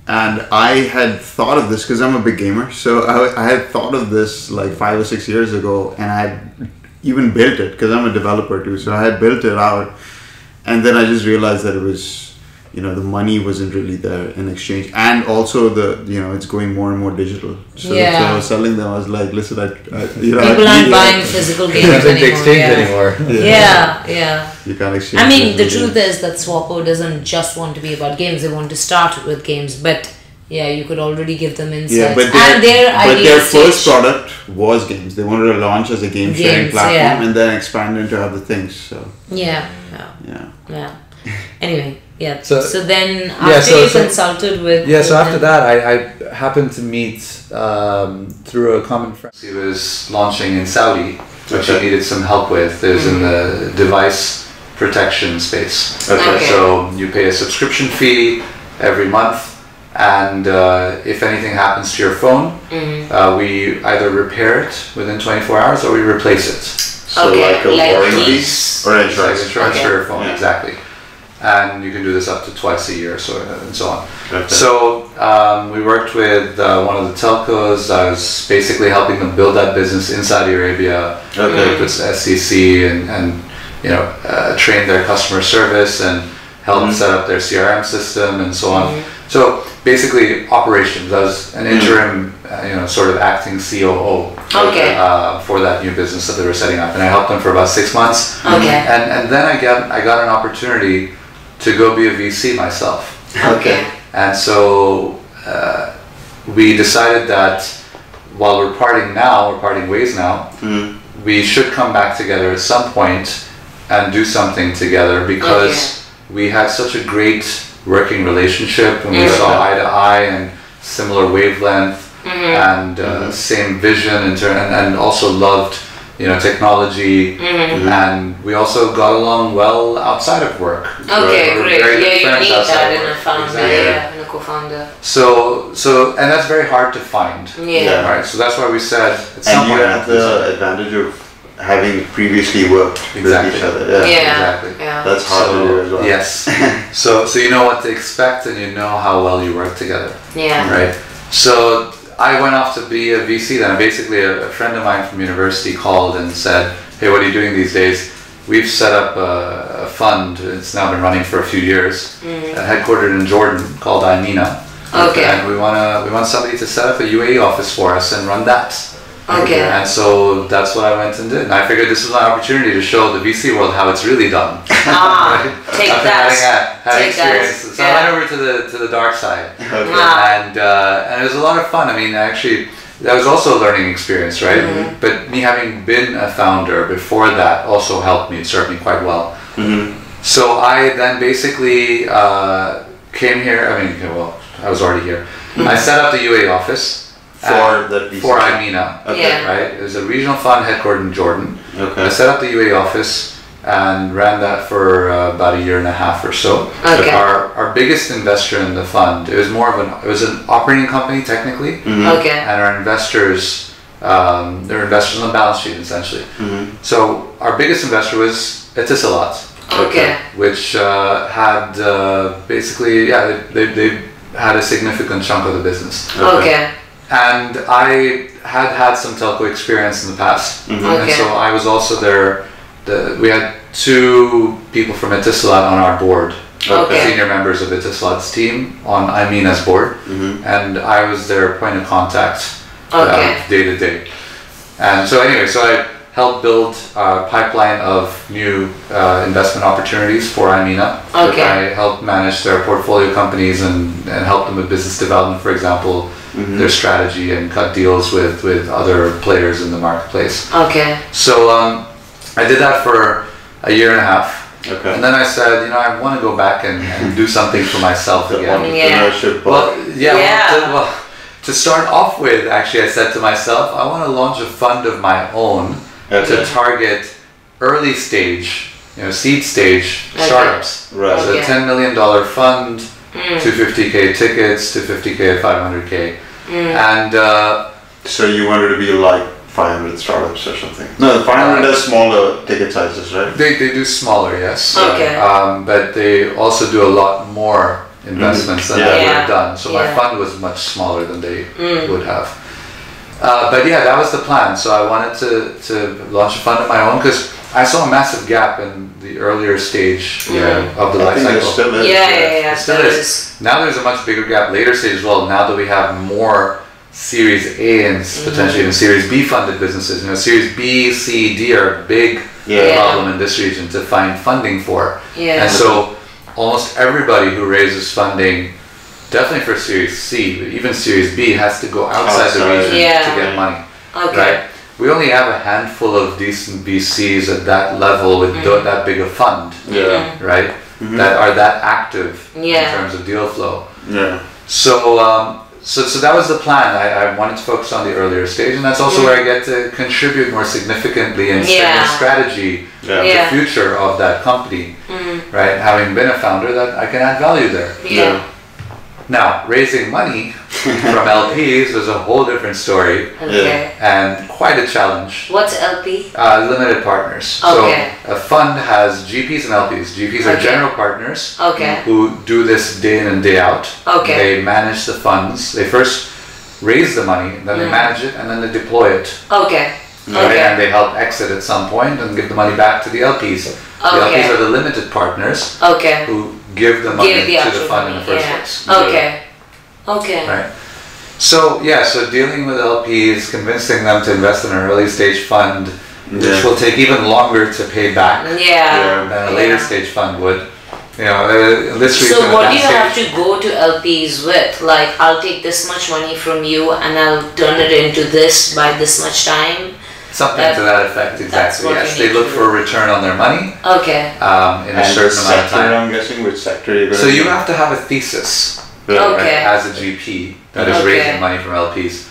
[SPEAKER 1] And I had thought of this because I'm a big gamer. So I had thought of this like 5 or 6 years ago, and I had even built it because I'm a developer too. So I had built it out, and then I just realized that it was, the money wasn't really there in exchange, and also it's going more and more digital. So I was selling them. I was like, listen, people
[SPEAKER 2] aren't buying physical games anymore.
[SPEAKER 1] You can't exchange.
[SPEAKER 2] I mean, the truth is that Swappo doesn't just want to be about games. They want to start with games, but you could already give them insights.
[SPEAKER 1] But their first product was games. They wanted to launch as a game sharing platform and then expand into other things. So
[SPEAKER 2] Anyway. So then after you consulted with...
[SPEAKER 3] so after that I happened to meet through a common friend. He was launching in Saudi, which I needed some help with. There's in the device protection space. So you pay a subscription fee every month, and if anything happens to your phone, we either repair it within 24 hours or we replace it.
[SPEAKER 1] So like a warranty or insurance.
[SPEAKER 3] Insurance for your phone, exactly. And you can do this up to twice a year, and so on. So we worked with one of the telcos. I was basically helping them build that business in Saudi Arabia. With SEC and train their customer service and help set up their CRM system and so on. So basically operations. I was an interim, sort of acting COO for that new business that they were setting up, and I helped them for about 6 months. And then I got an opportunity to go be a VC myself. And so we decided that while we're parting ways now, we should come back together at some point and do something together, because we had such a great working relationship, and we saw eye to eye and similar wavelength and same vision and also loved technology, and we also got along well outside of work.
[SPEAKER 2] Great.
[SPEAKER 3] You need
[SPEAKER 2] that in a founder, in a co-founder.
[SPEAKER 3] So and that's very hard to find. Right. So that's why we said at some point.
[SPEAKER 1] You have the advantage of having previously worked with each other.
[SPEAKER 3] Exactly.
[SPEAKER 1] That's hard to do as well.
[SPEAKER 3] Yes. so you know what to expect, and you know how well you work together. Right. So I went off to be a VC then. Basically, a friend of mine from university called and said, "Hey, what are you doing these days?" we've set up a fund. It's now been running for a few years, headquartered in Jordan, called Imina.
[SPEAKER 2] Okay.
[SPEAKER 3] And we want somebody to set up a UAE office for us and run that.
[SPEAKER 2] Okay.
[SPEAKER 3] And so that's what I went and did. And I figured this was my opportunity to show the VC world how it's really done.
[SPEAKER 2] Take that.
[SPEAKER 3] Had experience. So I went over to the dark side.
[SPEAKER 1] Okay.
[SPEAKER 3] And it was a lot of fun. I mean, actually, that was also a learning experience, right? But me having been a founder before that also helped me. It served me quite well. So I then basically came here. I mean, well, I was already here. I set up the UAE office. For Imina, right? It was a regional fund headquartered in Jordan.
[SPEAKER 1] Okay.
[SPEAKER 3] I set up the UAE office and ran that for about a year and a half or so.
[SPEAKER 2] Okay.
[SPEAKER 3] Our biggest investor in the fund, it was an operating company technically,
[SPEAKER 2] Okay.
[SPEAKER 3] and our investors, they're investors on the balance sheet essentially. So our biggest investor was Etisalat,
[SPEAKER 2] Okay.
[SPEAKER 3] which had basically, they had a significant chunk of the business.
[SPEAKER 2] Okay.
[SPEAKER 3] And I had some telco experience in the past, and
[SPEAKER 2] Okay.
[SPEAKER 3] so I was also there. We had 2 people from Etisalat on our board, senior members of Etisalat's team on Imina's board, and I was their point of contact day to day. And so anyway, so I helped build a pipeline of new investment opportunities for Imina.
[SPEAKER 2] Okay.
[SPEAKER 3] I helped manage their portfolio companies and help them with business development, for example, their strategy, and cut deals with other players in the marketplace.
[SPEAKER 2] Okay.
[SPEAKER 3] So I did that for a year and a half.
[SPEAKER 1] Okay.
[SPEAKER 3] And then I said, you know, I want to go back and do something for myself again.
[SPEAKER 1] Entrepreneurship.
[SPEAKER 3] Well, to start off with, actually, I said to myself, I want to launch a fund of my own to target early stage, seed stage startups.
[SPEAKER 1] Right.
[SPEAKER 3] So a $10 million fund, 250K tickets, 250K, 500K. And
[SPEAKER 1] so you wanted to be like 500 startups or something? No, 500 is smaller ticket sizes, right?
[SPEAKER 3] They do smaller, yes.
[SPEAKER 2] Okay.
[SPEAKER 3] But they also do a lot more investments than I would have done. So my fund was much smaller than they would have. But yeah, that was the plan. So I wanted to launch a fund of my own because I saw a massive gap in the earlier stage of the life cycle.
[SPEAKER 1] Still is.
[SPEAKER 2] Yeah.
[SPEAKER 3] It still is. Now there's a much bigger gap later stage as well. Now that we have more Series A and potentially even Series B funded businesses. Series B, C, D are a big problem in this region to find funding for.
[SPEAKER 2] Yeah.
[SPEAKER 3] And so almost everybody who raises funding, definitely for Series C, but even Series B, has to go outside the region to get money.
[SPEAKER 2] Okay.
[SPEAKER 3] Right? We only have a handful of decent VCs at that level with that big a fund, right? That are that active in terms of deal flow.
[SPEAKER 1] Yeah.
[SPEAKER 3] So that was the plan. I wanted to focus on the earlier stage, and that's also where I get to contribute more significantly in setting the strategy, the future of that company, right? Having been a founder, that I can add value there.
[SPEAKER 2] Yeah.
[SPEAKER 3] Now, raising money from LPs was a whole different story, and quite a challenge.
[SPEAKER 2] What's LP?
[SPEAKER 3] Limited partners.
[SPEAKER 2] Okay.
[SPEAKER 3] So a fund has GPs and LPs. GPs are general partners who do this day in and day out.
[SPEAKER 2] Okay.
[SPEAKER 3] They manage the funds. They first raise the money, then they manage it, and then they deploy it.
[SPEAKER 2] Okay.
[SPEAKER 3] Right? And they help exit at some point and give the money back to the LPs. The LPs are the limited partners who give the money to the fund in the first place.
[SPEAKER 2] Okay.
[SPEAKER 3] Right. So so dealing with LPs, convincing them to invest in an early stage fund, which will take even longer to pay back than a later stage fund would. This region.
[SPEAKER 2] So what do you have to go to LPs with? Like, I'll take this much money from you and I'll turn it into this by this much time?
[SPEAKER 3] Something to that effect, exactly. Yes, they look for a return on their money.
[SPEAKER 2] Okay.
[SPEAKER 3] In a certain amount of time.
[SPEAKER 1] I'm guessing which sector you're going
[SPEAKER 3] So you have to have a thesis as a GP that is raising money from LPs.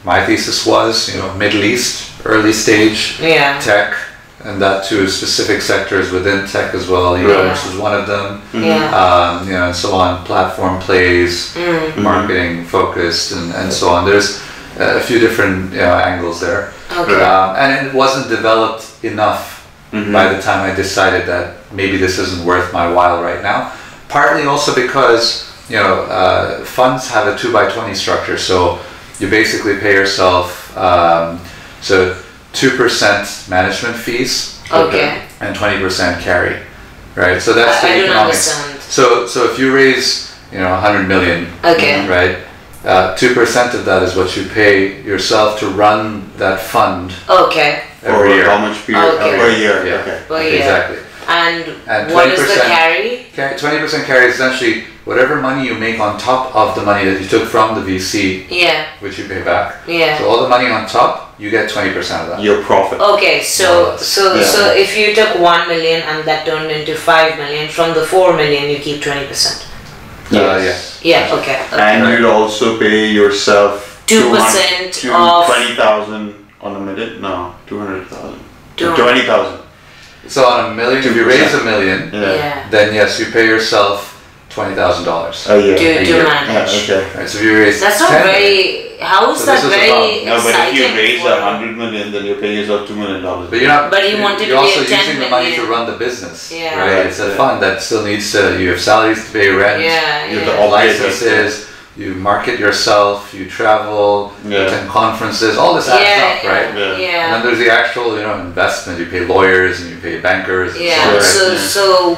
[SPEAKER 3] My thesis was, Middle East, early stage, tech, and that too specific sectors within tech as well. E-commerce was one of them. And so on. Platform plays, marketing focused, and so on. There's a few different angles there.
[SPEAKER 2] Okay.
[SPEAKER 3] And it wasn't developed enough by the time I decided that maybe this isn't worth my while right now. Partly also because funds have a 2x20 structure, so you basically pay yourself 2% management fees
[SPEAKER 2] Okay.
[SPEAKER 3] And 20% carry, right? So that's the economics.
[SPEAKER 2] I don't understand.
[SPEAKER 3] So if you raise, 100 million,
[SPEAKER 2] okay,
[SPEAKER 3] right? 2% of that is what you pay yourself to run that fund.
[SPEAKER 2] Okay.
[SPEAKER 3] Every year.
[SPEAKER 1] How much period?
[SPEAKER 2] Okay.
[SPEAKER 1] Per year.
[SPEAKER 3] Yeah.
[SPEAKER 1] Okay.
[SPEAKER 2] Per year.
[SPEAKER 3] Exactly.
[SPEAKER 2] And what is the carry?
[SPEAKER 3] 20% carry is essentially whatever money you make on top of the money that you took from the VC,
[SPEAKER 2] Yeah.
[SPEAKER 3] which you pay back.
[SPEAKER 2] Yeah.
[SPEAKER 3] So all the money on top, you get 20% of that.
[SPEAKER 1] Your profit.
[SPEAKER 2] Okay, so
[SPEAKER 3] Yeah.
[SPEAKER 2] if you took 1 million and that turned into 5 million, from the 4 million you keep 20%.
[SPEAKER 1] Yes.
[SPEAKER 2] Yeah. Okay.
[SPEAKER 1] And you'd also pay yourself
[SPEAKER 2] 2%
[SPEAKER 1] to
[SPEAKER 2] of
[SPEAKER 1] 20,000 on a minute. No, 200,000.
[SPEAKER 2] 200.
[SPEAKER 1] 20,000.
[SPEAKER 3] So on a million, if you raise a million,
[SPEAKER 2] Yeah.
[SPEAKER 3] then yes, you pay yourself $20,000
[SPEAKER 1] a year.
[SPEAKER 2] To manage.
[SPEAKER 1] Okay.
[SPEAKER 3] Right, so if you raise
[SPEAKER 2] That's not
[SPEAKER 3] 10
[SPEAKER 2] very. How is
[SPEAKER 3] So
[SPEAKER 2] that
[SPEAKER 3] this is
[SPEAKER 2] very
[SPEAKER 1] No, but if you
[SPEAKER 2] exciting
[SPEAKER 1] raise
[SPEAKER 2] for-
[SPEAKER 1] 100 million, then you're paying yourself $2 million.
[SPEAKER 3] But you're not.
[SPEAKER 2] But you want it
[SPEAKER 3] you're
[SPEAKER 2] to be
[SPEAKER 3] also
[SPEAKER 2] a 10
[SPEAKER 3] using the money to
[SPEAKER 2] million.
[SPEAKER 3] run the business.
[SPEAKER 2] Yeah.
[SPEAKER 3] Right. It's a fund that still needs to. You have salaries to pay, rent.
[SPEAKER 2] Yeah,
[SPEAKER 3] You have
[SPEAKER 2] yeah.
[SPEAKER 3] the licenses. You market yourself. You travel. You attend conferences. All this adds up, right?
[SPEAKER 2] Yeah.
[SPEAKER 3] And then there's the actual, investment. You pay lawyers and you pay bankers. And
[SPEAKER 2] Yeah.
[SPEAKER 3] so, right?
[SPEAKER 2] So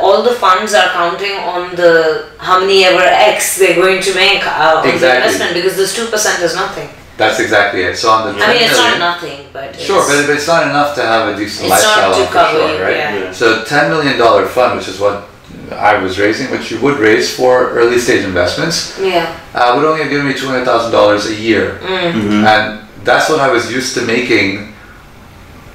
[SPEAKER 2] all the funds are counting on the how many ever X they're going to make on the
[SPEAKER 3] Exactly.
[SPEAKER 2] investment, because this 2% is nothing.
[SPEAKER 3] That's exactly it. So on the 10
[SPEAKER 2] I mean, it's not
[SPEAKER 3] million,
[SPEAKER 2] nothing, but
[SPEAKER 3] sure, but it's not enough to have a decent
[SPEAKER 2] it's
[SPEAKER 3] lifestyle
[SPEAKER 2] not to
[SPEAKER 3] on, for
[SPEAKER 2] cover
[SPEAKER 3] sure,
[SPEAKER 2] you.
[SPEAKER 3] right?
[SPEAKER 2] Yeah.
[SPEAKER 3] So $10 million fund, which is what I was raising, which you would raise for early stage investments,
[SPEAKER 2] Yeah.
[SPEAKER 3] would only have given me $200,000 a year. And that's what I was used to making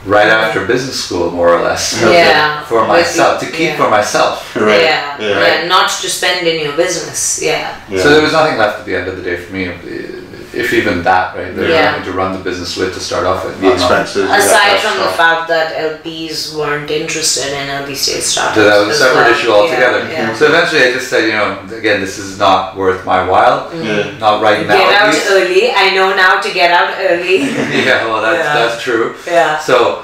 [SPEAKER 3] right after business school, more or less.
[SPEAKER 2] Yeah.
[SPEAKER 3] For myself, to keep
[SPEAKER 2] Yeah.
[SPEAKER 3] for myself.
[SPEAKER 1] Right.
[SPEAKER 2] Yeah. Not to spend in your business. Yeah.
[SPEAKER 3] So there was nothing left at the end of the day for me, if even that, right? There was
[SPEAKER 2] Yeah.
[SPEAKER 3] nothing to run the business with to start off with.
[SPEAKER 1] The expenses.
[SPEAKER 2] Aside from the fact that LPs weren't interested in early stage startups.
[SPEAKER 3] So that was a
[SPEAKER 2] as
[SPEAKER 3] separate
[SPEAKER 2] well.
[SPEAKER 3] issue altogether.
[SPEAKER 2] Yeah.
[SPEAKER 3] So eventually I just said, again, this is not worth my while. Not right now.
[SPEAKER 2] Get
[SPEAKER 3] at
[SPEAKER 2] out
[SPEAKER 3] least.
[SPEAKER 2] early. I know now to get out early.
[SPEAKER 3] Yeah, well, that's true.
[SPEAKER 2] Yeah.
[SPEAKER 3] So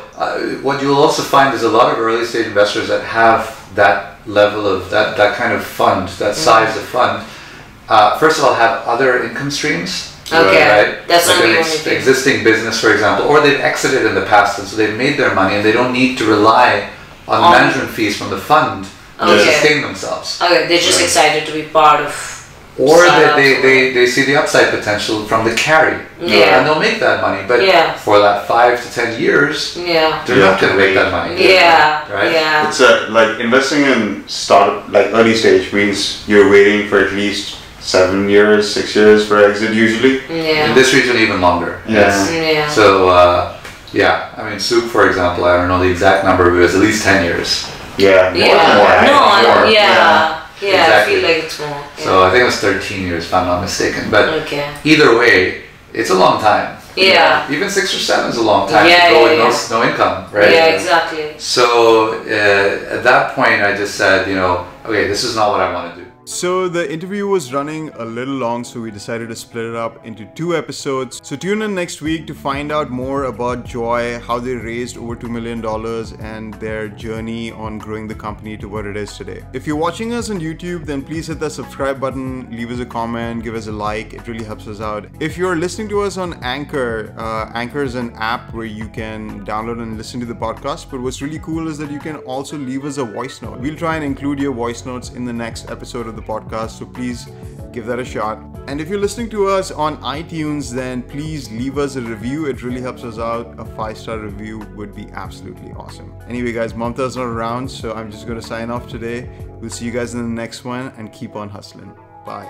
[SPEAKER 3] what you'll also find is a lot of early stage investors that have that level of that kind of fund, that size of fund. First of all, have other income streams.
[SPEAKER 2] Okay,
[SPEAKER 3] Right?
[SPEAKER 2] that's
[SPEAKER 3] like
[SPEAKER 2] not
[SPEAKER 3] an
[SPEAKER 2] the only thing.
[SPEAKER 3] existing business, for example, or they've exited in the past, and so they've made their money, and they don't need to rely on management fees from the fund to
[SPEAKER 2] Okay.
[SPEAKER 3] sustain themselves.
[SPEAKER 2] Okay, they're just excited to be part of.
[SPEAKER 3] Or
[SPEAKER 2] startups
[SPEAKER 3] they see the upside potential from the carry,
[SPEAKER 2] Yeah.
[SPEAKER 3] and they'll make that money. But
[SPEAKER 2] Yeah.
[SPEAKER 3] for that 5 to 10 years,
[SPEAKER 2] Yeah.
[SPEAKER 3] they're not going to make that money.
[SPEAKER 2] Yeah.
[SPEAKER 3] Right?
[SPEAKER 2] Yeah.
[SPEAKER 1] It's like investing in startup, like early stage, means you're waiting for at least 7 years, 6 years for exit usually.
[SPEAKER 2] Yeah.
[SPEAKER 3] In this region, even longer.
[SPEAKER 1] Yeah.
[SPEAKER 2] Yeah.
[SPEAKER 3] So, I mean, Souk, for example, I don't know the exact number, but it was at least 10 years.
[SPEAKER 1] Yeah.
[SPEAKER 2] Yeah.
[SPEAKER 1] More.
[SPEAKER 2] No. Yeah. Yeah.
[SPEAKER 3] Exactly.
[SPEAKER 2] I feel like it's more.
[SPEAKER 3] So I think it was 13 years, if I'm not mistaken. But
[SPEAKER 2] Okay.
[SPEAKER 3] either way, it's a long time.
[SPEAKER 2] Yeah.
[SPEAKER 3] Even 6 or 7 is a long time
[SPEAKER 2] Yeah,
[SPEAKER 3] to go
[SPEAKER 2] yeah,
[SPEAKER 3] with no income, right?
[SPEAKER 2] Yeah. Exactly.
[SPEAKER 3] So at that point, I just said, okay, this is not what I want to do.
[SPEAKER 1] So the interview was running a little long, so we decided to split it up into 2 episodes. So tune in next week to find out more about Joy, how they raised over $2 million and their journey on growing the company to what it is today. If you're watching us on YouTube, then please hit that subscribe button, leave us a comment, give us a like. It really helps us out. If you're listening to us on Anchor, Anchor is an app where you can download and listen to the podcast. But what's really cool is that you can also leave us a voice note. We'll try and include your voice notes in the next episode of the podcast, so please give that a shot. And if you're listening to us on iTunes, then please leave us a review. It really helps us out. A 5-star review would be absolutely awesome. Anyway guys, Mamta's not around, so I'm just going to sign off today. We'll see you guys in the next one, and keep on hustling. Bye.